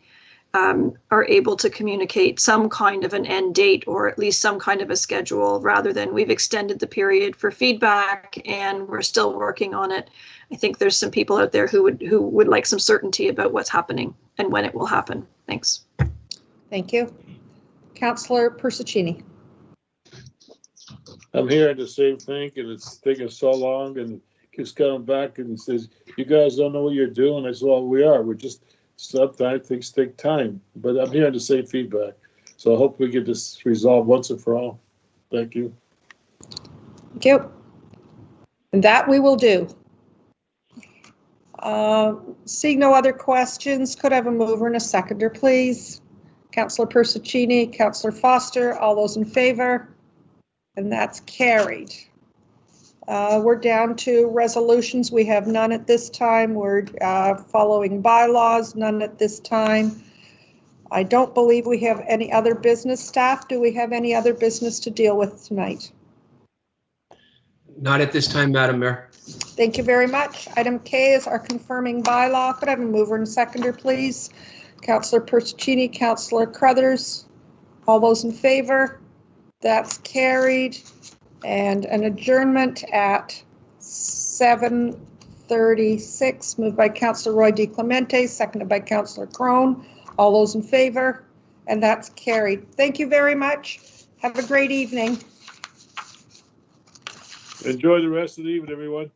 are able to communicate some kind of an end date, or at least some kind of a schedule, rather than we've extended the period for feedback and we're still working on it. I think there's some people out there who would like some certainty about what's happening and when it will happen. Thanks. Thank you. Councillor Persichini. I'm hearing the same thing, and it's taking so long, and keeps coming back and says, you guys don't know what you're doing. I said, well, we are. We're just, sometimes things take time, but I'm hearing the same feedback. So I hope we get this resolved once and for all. Thank you. Thank you. And that we will do. Seeing no other questions, could I have a mover and a seconder, please? Councillor Persichini, Councillor Foster, all those in favor? And that's carried. We're down to resolutions. We have none at this time. We're following bylaws, none at this time. I don't believe we have any other business. Staff, do we have any other business to deal with tonight? Not at this time, Madam Mayor. Thank you very much. Item K is our confirming bylaw. Could I have a mover and seconder, please? Councillor Persichini, Councillor Crothers, all those in favor? That's carried. And an adjournment at 7:36, moved by Councillor Roy DiClemente, seconded by Councillor Crone. All those in favor? And that's carried. Thank you very much. Have a great evening. Enjoy the rest of the evening, everyone.